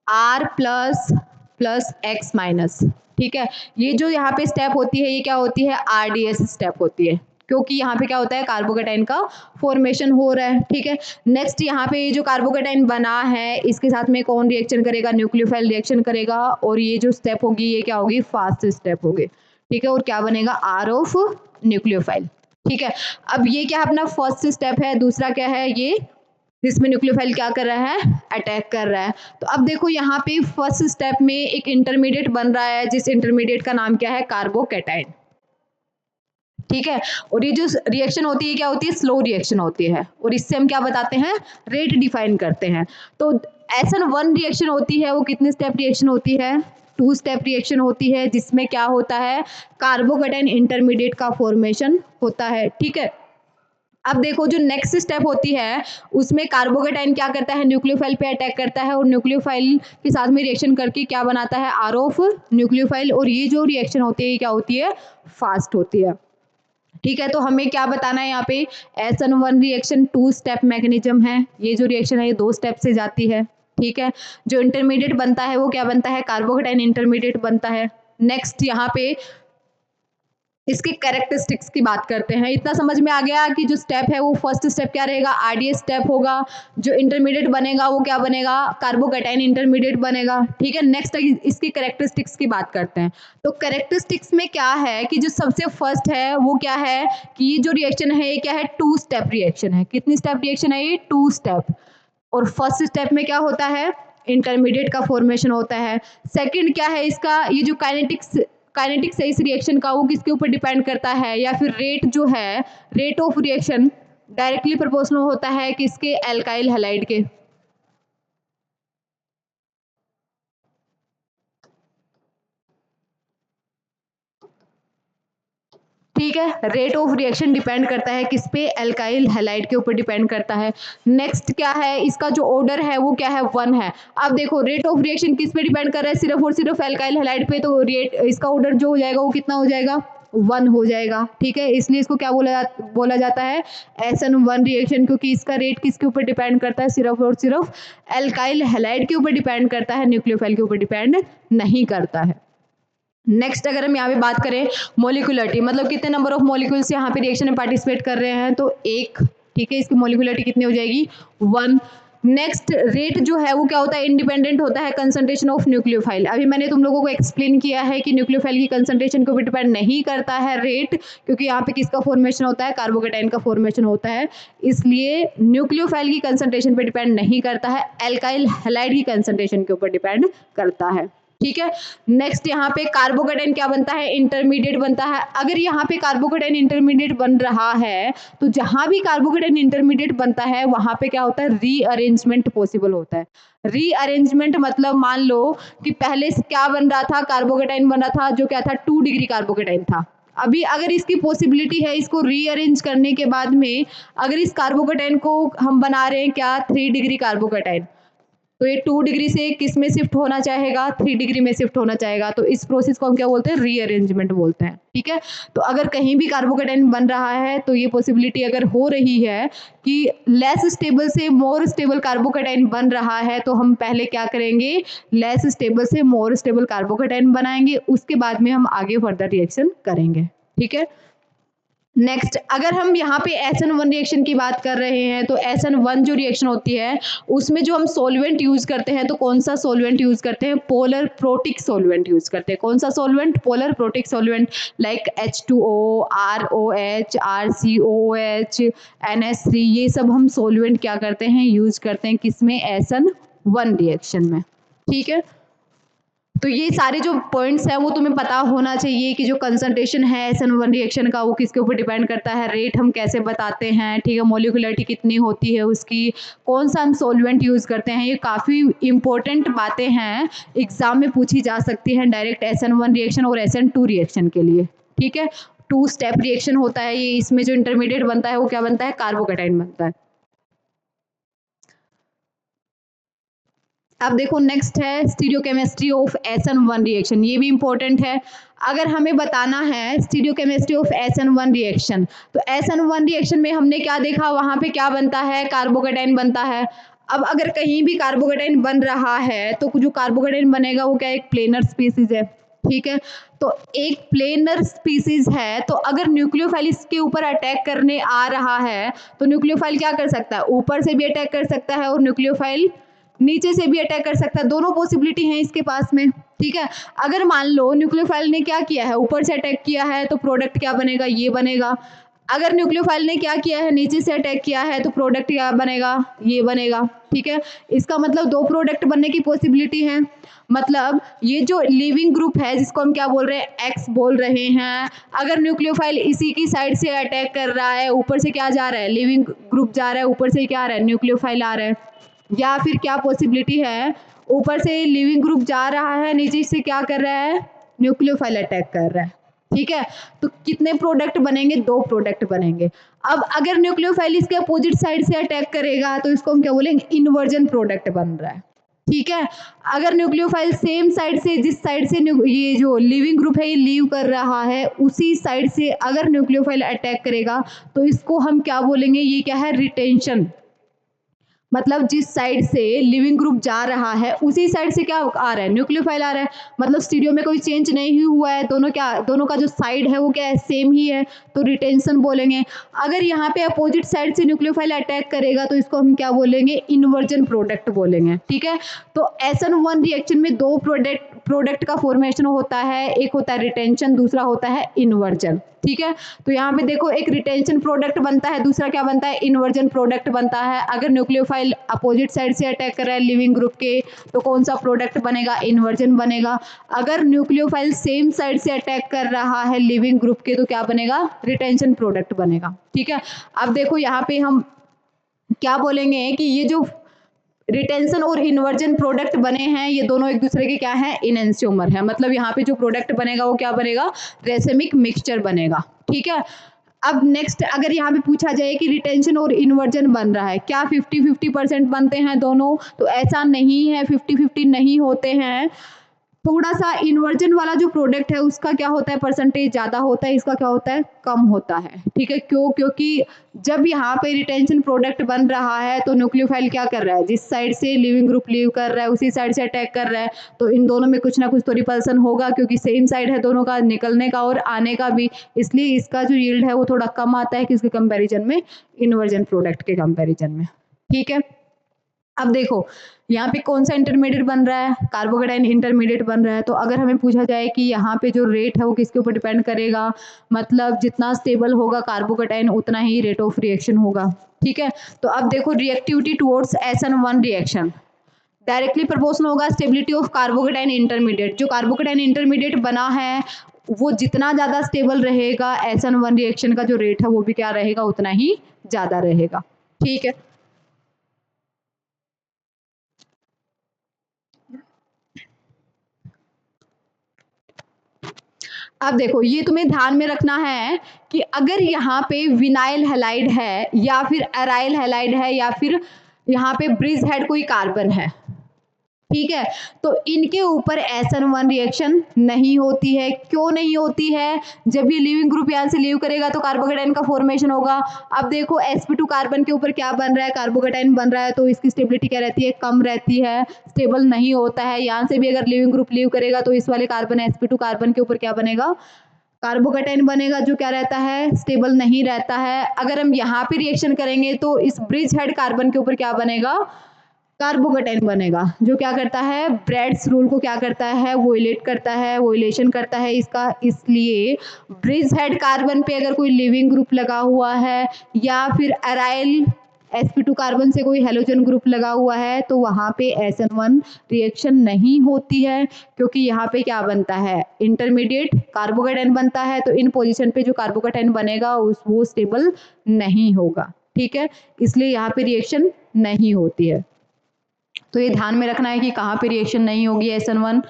R plus plus X minus. ठीक है, ये जो यहाँ पे स्टेप होती है ये क्या होती है, RDS स्टेप होती है, क्योंकि यहाँ पे क्या होता है, कार्बोकेटाइन का फॉर्मेशन हो रहा है। ठीक है, नेक्स्ट यहाँ पे जो कार्बोकेटाइन बना है इसके साथ में कौन रिएक्शन करेगा, न्यूक्लियोफाइल रिएक्शन करेगा, और ये जो स्टेप होगी ये क्या होगी, फास्ट स्टेप होगी। ठीक है, और क्या बनेगा, आर ऑफ न्यूक्लियोफाइल। ठीक है, अब ये क्या अपना फर्स्ट स्टेप है, दूसरा क्या है, ये जिसमें न्यूक्लियोफाइल क्या कर रहा है, अटैक कर रहा है। तो अब देखो यहाँ पे फर्स्ट स्टेप में एक इंटरमीडिएट बन रहा है, जिस इंटरमीडिएट का नाम क्या है, कार्बोकेटाइन। ठीक है, और ये जो रिएक्शन होती है क्या होती है, स्लो रिएक्शन होती है, और इससे हम क्या बताते हैं, रेट डिफाइन करते हैं। तो SN1 रिएक्शन होती है वो कितने स्टेप रिएक्शन होती है, 2 स्टेप रिएक्शन होती है, जिसमें क्या होता है, कार्बोकेटाइन इंटरमीडिएट का फॉर्मेशन होता है। ठीक है, अब देखो जो नेक्स्ट स्टेप होती है उसमें कार्बोकेटाइन क्या करता है, न्यूक्लियोफाइल पे अटैक करता है, और न्यूक्लियोफाइल के साथ में रिएक्शन करके क्या बनाता है, आर ऑफ न्यूक्लियोफाइल, और ये जो रिएक्शन होती है ये क्या होती है, फास्ट होती है। ठीक है, तो हमें क्या बताना है यहाँ पे, SN1 रिएक्शन 2 स्टेप मैकेनिज्म है, ये जो रिएक्शन है ये 2 स्टेप से जाती है। ठीक है, जो इंटरमीडिएट बनता है वो क्या बनता है, कार्बोकेटाइन इंटरमीडिएट बनता है। नेक्स्ट यहाँ पे इसके कैरेक्टरिस्टिक्स की बात करते हैं। इतना समझ में आ गया कि जो स्टेप है वो फर्स्ट स्टेप क्या रहेगा, RDS स्टेप होगा, जो इंटरमीडिएट बनेगा वो क्या बनेगा, कार्बोकेटाइन इंटरमीडिएट बनेगा। ठीक है, नेक्स्ट इसकी कैरेक्टरिस्टिक्स की बात करते हैं। तो कैरेक्टरिस्टिक्स में क्या है कि जो सबसे फर्स्ट है वो क्या है कि ये जो रिएक्शन है ये क्या है, 2 स्टेप रिएक्शन है। कितनी स्टेप रिएक्शन है ये, 2 स्टेप, और फर्स्ट स्टेप में क्या होता है, इंटरमीडिएट का फॉर्मेशन होता है। सेकंड क्या है इसका, ये जो काइनेटिक्स है इस रिएक्शन का वो किसके ऊपर डिपेंड करता है, या फिर रेट जो है, rate of reaction directly proportional होता है किसके, एल्काइल हैलाइड के। ठीक है, रेट ऑफ रिएक्शन डिपेंड करता है किस पे, एल्काइल हैलाइड के ऊपर डिपेंड करता है। नेक्स्ट क्या है, इसका जो ऑर्डर है वो क्या है, 1 है। अब देखो रेट ऑफ रिएक्शन किस पे डिपेंड कर रहा है, सिर्फ और सिर्फ एल्काइल हैलाइड पे, तो रेट इसका ऑर्डर जो हो जाएगा वो कितना हो जाएगा, 1 हो जाएगा। ठीक है, इसलिए इसको क्या बोला जाता है, SN1 रिएक्शन, क्योंकि इसका रेट किसके ऊपर डिपेंड करता है, सिर्फ और सिर्फ एल्काइल हैलाइड के ऊपर डिपेंड करता है, न्यूक्लियोफाइल के ऊपर डिपेंड नहीं करता है। नेक्स्ट अगर हम यहाँ पे बात करें मोलिकुलरिटी, मतलब कितने नंबर ऑफ मोलिक्यूल्स यहाँ पे रिएक्शन में पार्टिसिपेट कर रहे हैं, तो 1। ठीक है, इसकी मोलिकुलरिटी कितनी हो जाएगी, 1। नेक्स्ट रेट जो है वो क्या होता है, इंडिपेंडेंट होता है कंसंट्रेशन ऑफ न्यूक्लियोफाइल। अभी मैंने तुम लोगों को एक्सप्लेन किया है कि न्यूक्लियोफाइल की कंसंट्रेशन को भी डिपेंड नहीं करता है रेट, क्योंकि यहाँ पे किसका फॉर्मेशन होता है, कार्बोकेटाइन का फॉर्मेशन होता है, इसलिए न्यूक्लियोफाइल की कंसंट्रेशन पे डिपेंड नहीं करता है, एल्काइल हैलाइड की कंसंट्रेशन के ऊपर डिपेंड करता है। ठीक है, नेक्स्ट यहाँ पे कार्बोकेटाइन क्या बनता है, इंटरमीडिएट बनता है। अगर यहाँ पे कार्बोकेटाइन इंटरमीडिएट बन रहा है तो जहां भी कार्बोकेटाइन इंटरमीडिएट बनता है वहां पे क्या होता है, रीअरेंजमेंट पॉसिबल होता है। रीअरेंजमेंट मतलब मान लो कि पहले से क्या बन रहा था, कार्बोकेटाइन बन रहा था जो क्या था, 2 डिग्री कार्बोकेटाइन था। अभी अगर इसकी पॉसिबिलिटी है इसको रीअरेंज करने के बाद में, अगर इस कार्बोकेटाइन को हम बना रहे हैं क्या, 3 डिग्री कार्बोकेटाइन, तो ये 2 डिग्री से किस में शिफ्ट होना चाहेगा, 3 डिग्री में शिफ्ट होना चाहेगा। तो इस प्रोसेस को हम क्या बोलते हैं, रीअरेंजमेंट बोलते हैं। ठीक है, तो अगर कहीं भी कार्बोकेटाइन बन रहा है तो ये पॉसिबिलिटी अगर हो रही है कि लेस स्टेबल से मोर स्टेबल कार्बोकेटाइन बन रहा है, तो हम पहले क्या करेंगे, लेस स्टेबल से मोर स्टेबल कार्बोकेटाइन बनाएंगे, उसके बाद में हम आगे फर्दर रिएक्शन करेंगे। ठीक है, नेक्स्ट, अगर हम यहाँ पे SN1 रिएक्शन की बात कर रहे हैं तो SN1 जो रिएक्शन होती है उसमें जो हम सॉल्वेंट यूज करते हैं तो कौन सा सॉल्वेंट यूज करते हैं? पोलर प्रोटिक सॉल्वेंट यूज करते हैं। कौन सा solvent? Polar protic solvent, like H2O, ROH, RCOOH, NH3, ये सब हम सॉल्वेंट क्या करते हैं? यूज करते हैं किसमें? SN1 रिएक्शन में। ठीक है, तो ये सारे जो पॉइंट्स हैं वो तुम्हें पता होना चाहिए कि जो कंसंट्रेशन है SN1 रिएक्शन का वो किसके ऊपर डिपेंड करता है, रेट हम कैसे बताते हैं, ठीक है, मॉलिक्यूलरिटी कितनी होती है उसकी, कौन सा हम सॉल्वेंट यूज करते हैं, ये काफ़ी इंपॉर्टेंट बातें हैं, एग्जाम में पूछी जा सकती हैं डायरेक्ट SN1 रिएक्शन और SN2 रिएक्शन के लिए। ठीक है, 2 स्टेप रिएक्शन होता है ये, इसमें जो इंटरमीडिएट बनता है वो क्या बनता है? कार्बोकेटाइन बनता है। अब देखो नेक्स्ट है स्टीरियोकेमिस्ट्री ऑफ SN1 रिएक्शन, ये भी इंपॉर्टेंट है। अगर हमें बताना है स्टीरियोकेमिस्ट्री ऑफ SN1 रिएक्शन, तो SN1 रिएक्शन में हमने क्या देखा? वहां पे क्या बनता है? कार्बोकेटाइन बनता है। अब अगर कहीं भी कार्बोकेटाइन बन रहा है तो जो कार्बोकेटाइन बनेगा वो क्या? एक प्लेनर स्पीसीज है। ठीक है, तो एक प्लेनर स्पीसीज है, तो अगर न्यूक्लियोफाइल इसके ऊपर अटैक करने आ रहा है तो न्यूक्लियोफाइल क्या कर सकता है? ऊपर से भी अटैक कर सकता है और न्यूक्लियोफाइल नीचे से भी अटैक कर सकता है, दोनों पॉसिबिलिटी हैं इसके पास में। ठीक है, अगर मान लो न्यूक्लियोफाइल ने क्या किया है? ऊपर से अटैक किया है तो प्रोडक्ट क्या बनेगा? ये बनेगा। अगर न्यूक्लियोफाइल ने क्या किया है? नीचे से अटैक किया है तो प्रोडक्ट क्या बनेगा? ये बनेगा। ठीक है, इसका मतलब 2 प्रोडक्ट बनने की पॉसिबिलिटी है। मतलब ये जो लिविंग ग्रुप है जिसको हम क्या बोल रहे हैं? एक्स बोल रहे हैं, अगर न्यूक्लियोफाइल इसी की साइड से अटैक कर रहा है, ऊपर से क्या जा रहा है? लिविंग ग्रुप जा रहा है, ऊपर से क्या आ रहा है? न्यूक्लियोफाइल आ रहा है। या फिर क्या पॉसिबिलिटी है? ऊपर से लिविंग ग्रुप जा रहा है, नीचे से क्या कर रहा है? न्यूक्लियोफाइल अटैक कर रहा है। ठीक है, तो कितने प्रोडक्ट बनेंगे? 2 प्रोडक्ट बनेंगे। अब अगर न्यूक्लियोफाइल इसके अपोजिट साइड से अटैक करेगा तो इसको हम क्या बोलेंगे? इन्वर्जन प्रोडक्ट बन रहा है। ठीक है, अगर न्यूक्लियोफाइल सेम साइड से, जिस साइड से ये जो लिविंग ग्रुप है ये लीव कर रहा है, उसी साइड से अगर न्यूक्लियोफाइल अटैक करेगा तो इसको हम क्या बोलेंगे? ये क्या है? रिटेंशन। मतलब जिस साइड से लिविंग ग्रुप जा रहा है उसी साइड से क्या आ रहा है? न्यूक्लियोफाइल आ रहा है। मतलब स्टीरियो में कोई चेंज नहीं हुआ है, दोनों का जो साइड है वो क्या है? सेम ही है, तो रिटेंशन बोलेंगे। अगर यहाँ पे अपोजिट साइड से न्यूक्लियोफाइल अटैक करेगा तो इसको हम क्या बोलेंगे? इन्वर्जन प्रोडक्ट बोलेंगे। ठीक है, तो SN1 रिएक्शन में 2 प्रोडक्ट का फॉर्मेशन होता है, एक होता है रिटेंशन, दूसरा होता है इन्वर्जन। ठीक है, तो यहाँ पे देखो एक रिटेंशन प्रोडक्ट बनता है, दूसरा क्या बनता है? इन्वर्जन प्रोडक्ट बनता है। अगर न्यूक्लियोफाइल अपोजिट साइड से अटैक कर रहा है लिविंग ग्रुप के तो कौन सा प्रोडक्ट बनेगा? इन्वर्जन बनेगा। अगर न्यूक्लियोफाइल सेम साइड से अटैक कर रहा है लिविंग ग्रुप के तो क्या बनेगा? रिटेंशन प्रोडक्ट बनेगा। ठीक है, अब देखो यहाँ पे हम क्या बोलेंगे कि ये जो रिटेंशन और इन्वर्जन प्रोडक्ट बने हैं ये दोनों एक दूसरे के क्या है? इनएंस्योमर है। मतलब यहाँ पे जो प्रोडक्ट बनेगा वो क्या बनेगा? रेसिमिक मिक्सचर बनेगा। ठीक है, अब नेक्स्ट अगर यहाँ पे पूछा जाए कि रिटेंशन और इन्वर्जन बन रहा है, क्या 50-50% बनते हैं दोनों? तो ऐसा नहीं है, 50-50 नहीं होते हैं। थोड़ा सा इन्वर्जन वाला जो प्रोडक्ट है उसका क्या होता है? परसेंटेज ज़्यादा होता है, इसका क्या होता है? कम होता है। ठीक है, क्यों? क्योंकि जब यहाँ पे रिटेंशन प्रोडक्ट बन रहा है तो न्यूक्लियोफाइल क्या कर रहा है? जिस साइड से लिविंग ग्रुप लीव कर रहा है उसी साइड से अटैक कर रहा है, तो इन दोनों में कुछ ना कुछ तो रिपल्सन होगा क्योंकि सेम साइड है दोनों का, निकलने का और आने का भी, इसलिए इसका जो यील्ड है वो थोड़ा कम आता है किसके कंपेरिजन में? इन्वर्जन प्रोडक्ट के कंपेरिजन में। ठीक है, अब देखो यहाँ पे कौन सा इंटरमीडिएट बन रहा है? कार्बोकेटाइन इंटरमीडिएट बन रहा है। तो अगर हमें पूछा जाए कि यहाँ पे जो रेट है वो किसके ऊपर डिपेंड करेगा? मतलब जितना स्टेबल होगा कार्बोकेटाइन उतना ही रेट ऑफ रिएक्शन होगा। ठीक है, तो अब देखो reactivity towards SN1 reaction directly proportional होगा स्टेबिलिटी ऑफ कार्बोकेटाइन इंटरमीडिएट। जो कार्बोकेटाइन इंटरमीडिएट बना है वो जितना ज़्यादा स्टेबल रहेगा SN1 रिएक्शन का जो रेट है वो भी क्या रहेगा? उतना ही ज़्यादा रहेगा। ठीक है, अब देखो ये तुम्हें ध्यान में रखना है कि अगर यहाँ पे विनाइल हैलाइड है या फिर अराइल हैलाइड है या फिर यहाँ पे ब्रिज हेड कोई कार्बन है, ठीक है, तो इनके ऊपर SN1 रिएक्शन नहीं होती है। क्यों नहीं होती है? जब ये लिविंग ग्रुप यहाँ से लीव करेगा तो कार्बोकेटाइन का फॉर्मेशन होगा। अब देखो sp2 कार्बन के ऊपर क्या बन रहा है? कार्बोकेटाइन बन रहा है, तो इसकी स्टेबिलिटी क्या रहती है? कम रहती है, स्टेबल नहीं होता है। यहाँ से भी अगर लिविंग ग्रुप लीव करेगा तो इस वाले कार्बन sp2 कार्बन के ऊपर क्या बनेगा? कार्बोकैटायन बनेगा जो क्या रहता है, स्टेबल नहीं रहता है। अगर हम यहाँ पे रिएक्शन करेंगे तो इस ब्रिज हेड कार्बन के ऊपर क्या बनेगा, कार्बोकैटायन बनेगा जो क्या करता है, ब्रेड्स रूल को क्या करता है, वोलेट करता है, वोलेशन करता है इसका। इसलिए ब्रिज हेड कार्बन पे अगर कोई लिविंग ग्रुप लगा हुआ है या फिर अराइल sp2 कार्बन से कोई हेलोजन ग्रुप लगा हुआ है तो वहां पे SN1 रिएक्शन नहीं होती है, क्योंकि यहाँ पे क्या बनता है, इंटरमीडिएट कार्बोकैटायन बनता है। तो इन पोजीशन पे जो कार्बोकैटायन बनेगा वो स्टेबल नहीं होगा, ठीक है, इसलिए यहाँ पे रिएक्शन नहीं होती है। तो ये ध्यान में रखना है कि कहाँ पे रिएक्शन नहीं होगी SN1।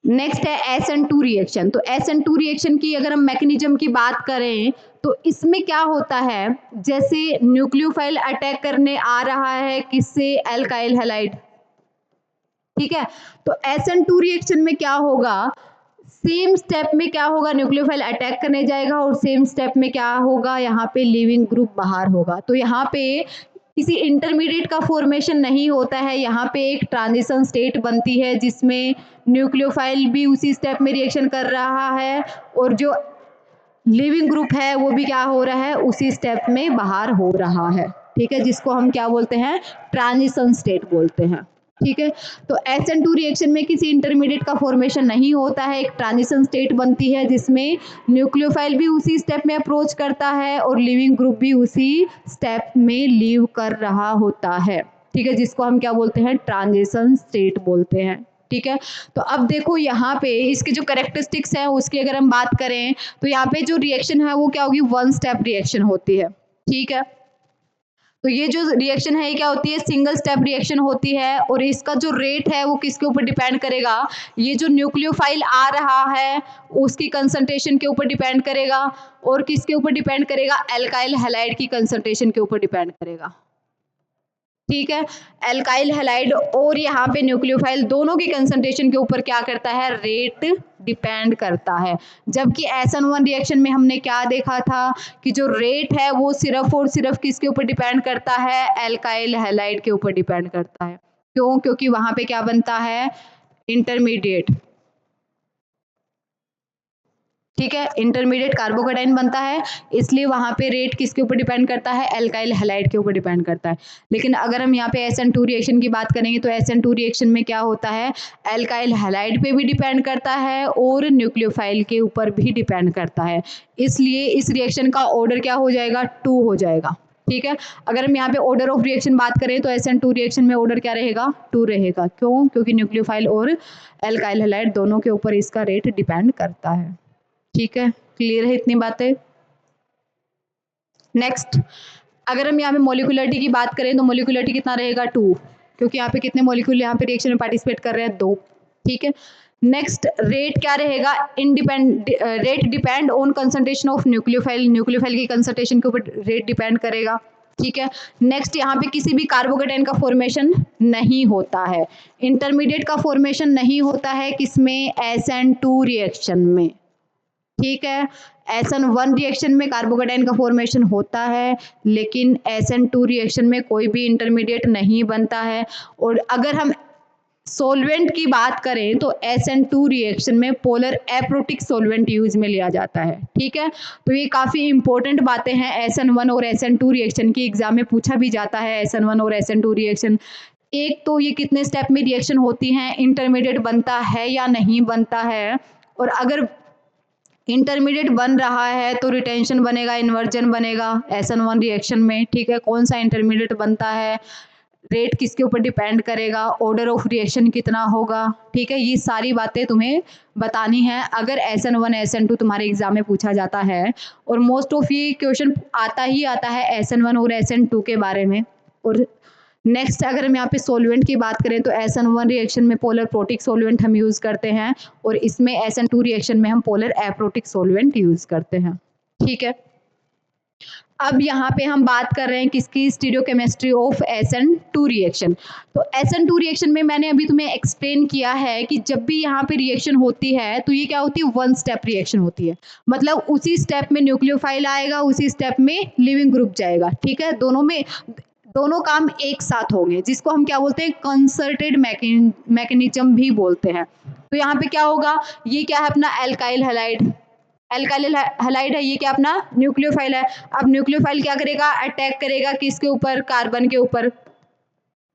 नेक्स्ट है SN2 रिएक्शन। तो SN2 रिएक्शन की अगर हम मैकेनिज्म की बात करें तो इसमें क्या होता है, जैसे न्यूक्लियोफाइल अटैक करने आ रहा है किससे, एल्काइल हैलाइड, ठीक है। तो SN2 रिएक्शन में क्या होगा, सेम स्टेप में क्या होगा, न्यूक्लियोफाइल अटैक करने जाएगा और सेम स्टेप में क्या होगा, यहाँ पे लिविंग ग्रुप बाहर होगा। तो यहाँ पे किसी इंटरमीडिएट का फॉर्मेशन नहीं होता है, यहाँ पे एक ट्रांजिशन स्टेट बनती है जिसमें न्यूक्लियोफाइल भी उसी स्टेप में रिएक्शन कर रहा है और जो लिविंग ग्रुप है वो भी क्या हो रहा है, उसी स्टेप में बाहर हो रहा है, ठीक है, जिसको हम क्या बोलते हैं, ट्रांजिशन स्टेट बोलते हैं, ठीक है। तो SN2 रिएक्शन में किसी इंटरमीडिएट का फॉर्मेशन नहीं होता है, एक ट्रांजिशन स्टेट बनती है जिसमें न्यूक्लियोफाइल भी उसी स्टेप में अप्रोच करता है और लिविंग ग्रुप भी उसी स्टेप में लीव कर रहा होता है, ठीक है, जिसको हम क्या बोलते हैं, ट्रांजिशन स्टेट बोलते हैं, ठीक है। तो अब देखो यहाँ पे इसके जो कैरेक्टरिस्टिक्स हैं उसकी अगर हम बात करें तो यहाँ पे जो रिएक्शन है वो क्या होगी, वन स्टेप रिएक्शन होती है, ठीक है। तो ये जो रिएक्शन है ये क्या होती है, सिंगल स्टेप रिएक्शन होती है और इसका जो रेट है वो किसके ऊपर डिपेंड करेगा, ये जो न्यूक्लियोफाइल आ रहा है उसकी कंसंट्रेशन के ऊपर डिपेंड करेगा और किसके ऊपर डिपेंड करेगा, एल्काइल हैलाइड की कंसंट्रेशन के ऊपर डिपेंड करेगा, ठीक है। एल्काइल हैलाइड और यहाँ पे न्यूक्लियोफाइल दोनों की कंसंट्रेशन के ऊपर क्या करता है, रेट डिपेंड करता है। जबकि SN1 रिएक्शन में हमने क्या देखा था कि जो रेट है वो सिर्फ और सिर्फ किसके ऊपर डिपेंड करता है, एल्काइल हैलाइड के ऊपर डिपेंड करता है। क्यों, क्योंकि वहां पे क्या बनता है, इंटरमीडिएट, ठीक है, इंटरमीडिएट कार्बोकैटायन बनता है, इसलिए वहां पे रेट किसके ऊपर डिपेंड करता है, एल्काइल हैलाइड के ऊपर डिपेंड करता है। लेकिन अगर हम यहाँ पे SN2 रिएक्शन की बात करेंगे तो SN2 रिएक्शन में क्या होता है, एल्काइल हैलाइड पे भी डिपेंड करता है और न्यूक्लियोफाइल के ऊपर भी डिपेंड करता है, इसलिए इस रिएक्शन का ऑर्डर क्या हो जाएगा, 2 हो जाएगा, ठीक है। अगर हम यहाँ पे ऑर्डर ऑफ रिएक्शन बात करें तो SN2 रिएक्शन में ऑर्डर क्या रहेगा, 2 रहेगा। क्यों, क्योंकि न्यूक्लियोफाइल और एल्काइल हैलाइड दोनों के ऊपर इसका रेट डिपेंड करता है, ठीक है, क्लियर है इतनी बातें। नेक्स्ट अगर हम यहाँ पे मॉलिक्यूलरिटी की बात करें तो मॉलिक्यूलरिटी कितना रहेगा, 2, क्योंकि यहाँ पे कितने मॉलिक्यूल यहाँ पे रिएक्शन में पार्टिसिपेट कर रहे हैं, 2, ठीक है। नेक्स्ट रेट क्या रहेगा, rate depend on concentration of nucleophile, nucleophile की कंसंट्रेशन के ऊपर रेट डिपेंड करेगा, ठीक है। नेक्स्ट यहाँ पे किसी भी कार्बोकैटायन का फॉर्मेशन नहीं होता है, इंटरमीडिएट का फॉर्मेशन नहीं होता है किसमें, SN2 रिएक्शन में, ठीक है। SN1 रिएक्शन में कार्बोकैटायन का फॉर्मेशन होता है लेकिन SN2 रिएक्शन में कोई भी इंटरमीडिएट नहीं बनता है। और अगर हम सॉल्वेंट की बात करें तो SN2 रिएक्शन में पोलर एप्रोटिक सॉल्वेंट यूज में लिया जाता है, ठीक है। तो ये काफ़ी इंपॉर्टेंट बातें हैं SN1 और SN2 रिएक्शन की, एग्जाम में पूछा भी जाता है SN1 और SN2 रिएक्शन। एक तो ये कितने स्टेप में रिएक्शन होती हैं, इंटरमीडिएट बनता है या नहीं बनता है, और अगर इंटरमीडिएट बन रहा है तो रिटेंशन बनेगा, इन्वर्जन बनेगा SN1 रिएक्शन में, ठीक है। कौन सा इंटरमीडिएट बनता है, रेट किसके ऊपर डिपेंड करेगा, ऑर्डर ऑफ रिएक्शन कितना होगा, ठीक है। ये सारी बातें तुम्हें बतानी है अगर SN1 SN2 तुम्हारे एग्जाम में पूछा जाता है, और मोस्ट ऑफ ये क्वेश्चन आता ही आता है SN1 और SN2 के बारे में। और नेक्स्ट अगर हम यहाँ पे सॉल्वेंट की बात करें तो SN1 रिएक्शन में पोलर प्रोटिक सॉल्वेंट हम यूज करते हैं और इसमें SN2 रिएक्शन में हम पोलर एप्रोटिक सॉल्वेंट यूज करते हैं, ठीक है। अब यहाँ पे हम बात कर रहे हैं किसकी, स्टीरियोकेमिस्ट्री ऑफ SN2 रिएक्शन। तो SN2 रिएक्शन में मैंने अभी तुम्हें एक्सप्लेन किया है कि जब भी यहाँ पे रिएक्शन होती है तो ये क्या होती है, वन स्टेप रिएक्शन होती है, मतलब उसी स्टेप में न्यूक्लियोफाइल आएगा, उसी स्टेप में लिविंग ग्रुप जाएगा, ठीक है। दोनों काम एक साथ होंगे, जिसको हम क्या बोलते हैं, कंसर्टेड मैकेनिज्म भी बोलते हैं। तो यहाँ पे क्या होगा, ये क्या है अपना एल्काइल हैलाइड, एल्काइल हैलाइड है, ये क्या अपना न्यूक्लियोफाइल है। अब न्यूक्लियोफाइल क्या करेगा, अटैक करेगा किसके ऊपर, कार्बन के ऊपर,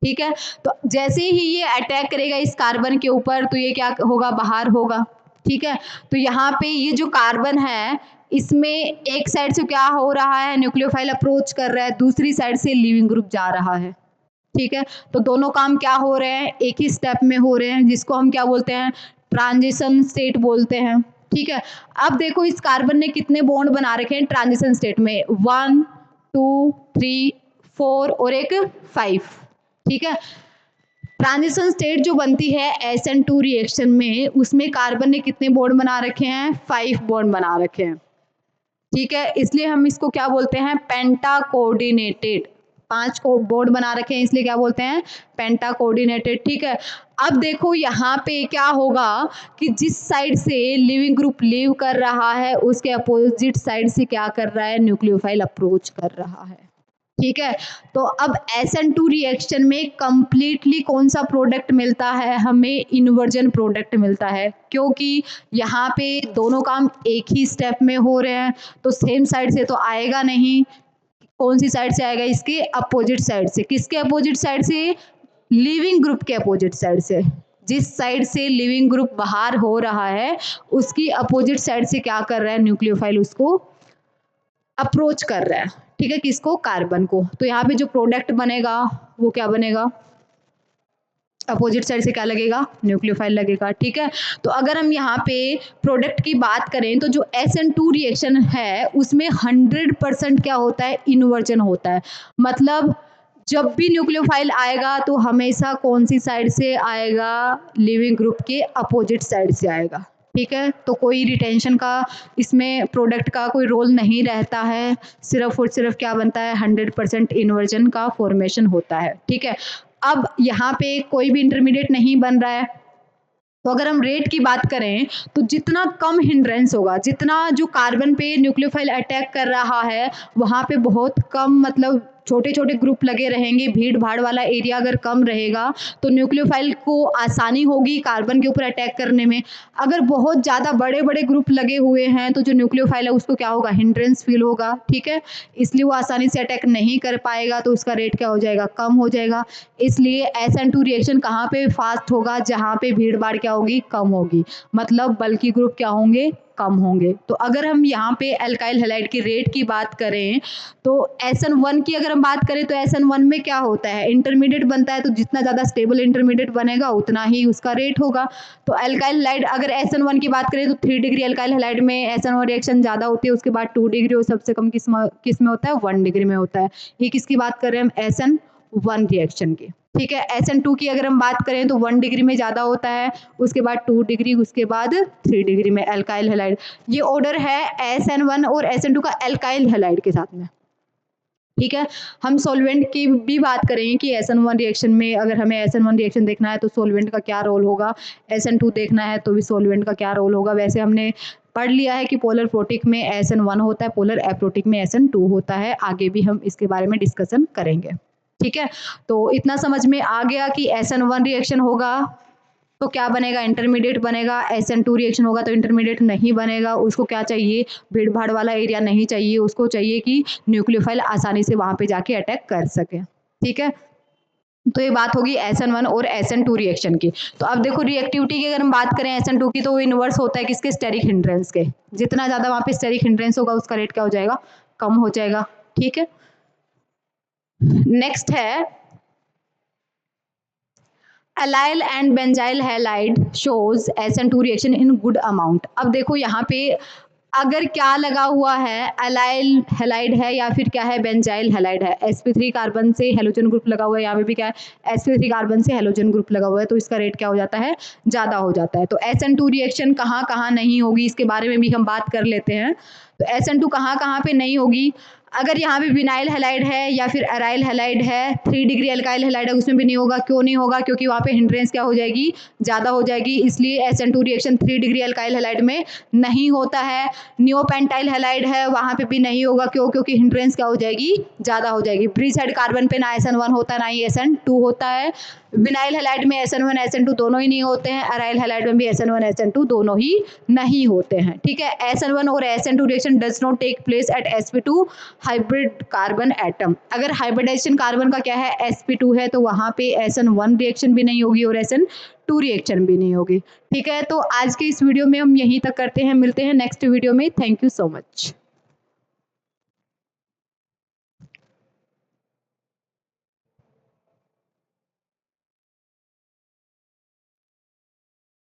ठीक है। तो जैसे ही ये अटैक करेगा इस कार्बन के ऊपर, तो ये क्या होगा, बाहर होगा, ठीक है। तो यहाँ पे ये जो कार्बन है, इसमें एक साइड से क्या हो रहा है, न्यूक्लियोफाइल अप्रोच कर रहा है, दूसरी साइड से लिविंग ग्रुप जा रहा है, ठीक है। तो दोनों काम क्या हो रहे हैं, एक ही स्टेप में हो रहे हैं, जिसको हम क्या बोलते हैं, ट्रांजिशन स्टेट बोलते हैं, ठीक है। अब देखो इस कार्बन ने कितने बॉन्ड बना रखे हैं ट्रांजिशन स्टेट में, 1 2 3 4 और एक 5, ठीक है। ट्रांजिशन स्टेट जो बनती है SN2 रिएक्शन में, उसमें कार्बन ने कितने बॉन्ड बना रखे हैं, 5 बॉन्ड बना रखे हैं, ठीक है। इसलिए हम इसको क्या बोलते हैं, पेंटा कोऑर्डिनेटेड, 5 को बॉन्ड बना रखे हैं, इसलिए क्या बोलते हैं, पेंटा कोऑर्डिनेटेड, ठीक है। अब देखो यहाँ पे क्या होगा कि जिस साइड से लिविंग ग्रुप लीव कर रहा है, उसके अपोजिट साइड से क्या कर रहा है, न्यूक्लियोफाइल अप्रोच कर रहा है, ठीक है। तो अब SN2 रिएक्शन में कंप्लीटली कौन सा प्रोडक्ट मिलता है, हमें इन्वर्जन प्रोडक्ट मिलता है, क्योंकि यहाँ पे दोनों काम एक ही स्टेप में हो रहे हैं, तो सेम साइड से तो आएगा नहीं, कौन सी साइड से आएगा, इसके अपोजिट साइड से, किसके अपोजिट साइड से, लिविंग ग्रुप के अपोजिट साइड से। जिस साइड से लिविंग ग्रुप बाहर हो रहा है, उसकी अपोजिट साइड से क्या कर रहा है, न्यूक्लियोफाइल उसको अप्रोच कर रहा है, ठीक है, किसको, कार्बन को। तो यहाँ पे जो प्रोडक्ट बनेगा वो क्या बनेगा, अपोजिट साइड से क्या लगेगा, न्यूक्लियोफाइल लगेगा, ठीक है। तो अगर हम यहाँ पे प्रोडक्ट की बात करें, तो जो SN2 रिएक्शन है उसमें 100% क्या होता है, इन्वर्जन होता है। मतलब जब भी न्यूक्लियोफाइल आएगा तो हमेशा कौन सी साइड से आएगा, लिविंग ग्रुप के अपोजिट साइड से आएगा, ठीक है। तो कोई रिटेंशन का इसमें प्रोडक्ट का कोई रोल नहीं रहता है, सिर्फ और सिर्फ क्या बनता है, 100% इन्वर्जन का फॉर्मेशन होता है, ठीक है। अब यहाँ पे कोई भी इंटरमीडिएट नहीं बन रहा है, तो अगर हम रेट की बात करें, तो जितना कम हिंड्रेंस होगा, जितना जो कार्बन पे न्यूक्लियोफाइल अटैक कर रहा है वहाँ पे बहुत कम, मतलब छोटे छोटे ग्रुप लगे रहेंगे, भीड़ भाड़ वाला एरिया अगर कम रहेगा तो न्यूक्लियोफाइल को आसानी होगी कार्बन के ऊपर अटैक करने में। अगर बहुत ज़्यादा बड़े बड़े ग्रुप लगे हुए हैं तो जो न्यूक्लियोफाइल है उसको क्या होगा, हिंड्रेंस फील होगा, ठीक है। इसलिए वो आसानी से अटैक नहीं कर पाएगा, तो उसका रेट क्या हो जाएगा, कम हो जाएगा। इसलिए SN2 रिएक्शन कहाँ पे फास्ट होगा, जहाँ पे भीड़ भाड़ क्या होगी, कम होगी, मतलब बल्कि ग्रुप क्या होंगे, कम होंगे। तो अगर हम यहाँ पे एल्काइल हैलाइड की रेट की बात करें, तो SN1 की अगर हम बात करें, तो SN1 में क्या होता है, इंटरमीडिएट बनता है, तो जितना ज़्यादा स्टेबल इंटरमीडिएट बनेगा उतना ही उसका रेट होगा। तो एल्काइल हैलाइड अगर SN1 की बात करें, तो 3 डिग्री एल्काइल हैलाइड में SN1 रिएक्शन ज़्यादा होती है, उसके बाद 2 डिग्री और सबसे कम किस में होता है, 1 डिग्री में होता है। ये किसकी बात कर रहे हैं हम, SN1 रिएक्शन की, ठीक है। SN2 की अगर हम बात करें तो 1 डिग्री में ज़्यादा होता है, उसके बाद 2 डिग्री, उसके बाद 3 डिग्री में एल्काइल हैलाइड। ये ऑर्डर है SN1 और SN2 का एल्काइल हैलाइड के साथ में, ठीक है। हम सॉल्वेंट की भी बात करेंगे कि SN1 रिएक्शन में अगर हमें SN1 रिएक्शन देखना है तो सॉल्वेंट का क्या रोल होगा, SN2 देखना है तो भी सॉल्वेंट का क्या रोल होगा। वैसे हमने पढ़ लिया है कि पोलर प्रोटिक में SN1 होता है, पोलर एप्रोटिक में SN2 होता है, आगे भी हम इसके बारे में डिस्कशन करेंगे, ठीक है। तो इतना समझ में आ गया कि SN1 रिएक्शन होगा तो क्या बनेगा, इंटरमीडिएट बनेगा, SN2 रिएक्शन होगा तो इंटरमीडिएट नहीं बनेगा। उसको क्या चाहिए, भीड़ भाड़ वाला एरिया नहीं चाहिए, उसको चाहिए कि न्यूक्लियोफाइल आसानी से वहां पे जाके अटैक कर सके, ठीक है। तो ये बात होगी SN1 और SN2 रिएक्शन की। तो अब देखो रिएक्टिविटी की अगर हम बात करें SN2 की, तो वो इनवर्स होता है किसके, स्टेरिक हिंड्रेंस के। जितना ज्यादा वहां पे स्टेरिक हिंड्रेंस होगा उसका रेट क्या हो जाएगा, कम हो जाएगा, ठीक है। नेक्स्ट है allyl and benzyl halide shows SN2 reaction in good amount. अब देखो यहाँ पे अगर क्या लगा हुआ है, एलाइल हैलाइड है या फिर क्या है, बेंजाइल हैलाइड है, sp3 कार्बन से हेलोजन ग्रुप लगा हुआ है, यहाँ पे भी क्या है, sp3 कार्बन से हेलोजन ग्रुप लगा हुआ है, तो इसका रेट क्या हो जाता है, ज़्यादा हो जाता है। तो SN2 रिएक्शन कहाँ कहाँ नहीं होगी, इसके बारे में भी हम बात कर लेते हैं। तो SN2 कहाँ कहाँ पे नहीं होगी, अगर यहाँ पे विनाइल हैलाइड है या फिर अराइल हैलाइड है, 3 डिग्री अल्काइल हैलाइड है, उसमें भी नहीं होगा। क्यों नहीं होगा? क्योंकि वहाँ पे हिंड्रेंस क्या हो जाएगी, ज़्यादा हो जाएगी, इसलिए SN2 reaction 3 degree alkyl halide में नहीं होता है। नियोपेंटाइल हैलाइड है, वहाँ पे भी नहीं होगा। क्यों? क्योंकि हिंड्रेंस क्या हो जाएगी, ज़्यादा हो जाएगी। ब्रिज साइड कार्बन पे ना SN1 होता है ना ही SN2 होता है। विनाइल हैलाइड में SN1 SN2 दोनों ही नहीं होते हैं। अराइल हैलाइड में भी SN1 SN2 दोनों ही नहीं होते हैं। ठीक है, SN1 और SN2 reaction does not take place at sp2 hybrid carbon atom. अगर हाइब्रिडाइजेशन कार्बन का क्या है, sp2 है, तो वहां पे SN1 रिएक्शन भी नहीं होगी और SN2 रिएक्शन भी नहीं होगी। ठीक है, तो आज के इस वीडियो में हम यहीं तक करते हैं, मिलते हैं नेक्स्ट वीडियो में। Thank you so much.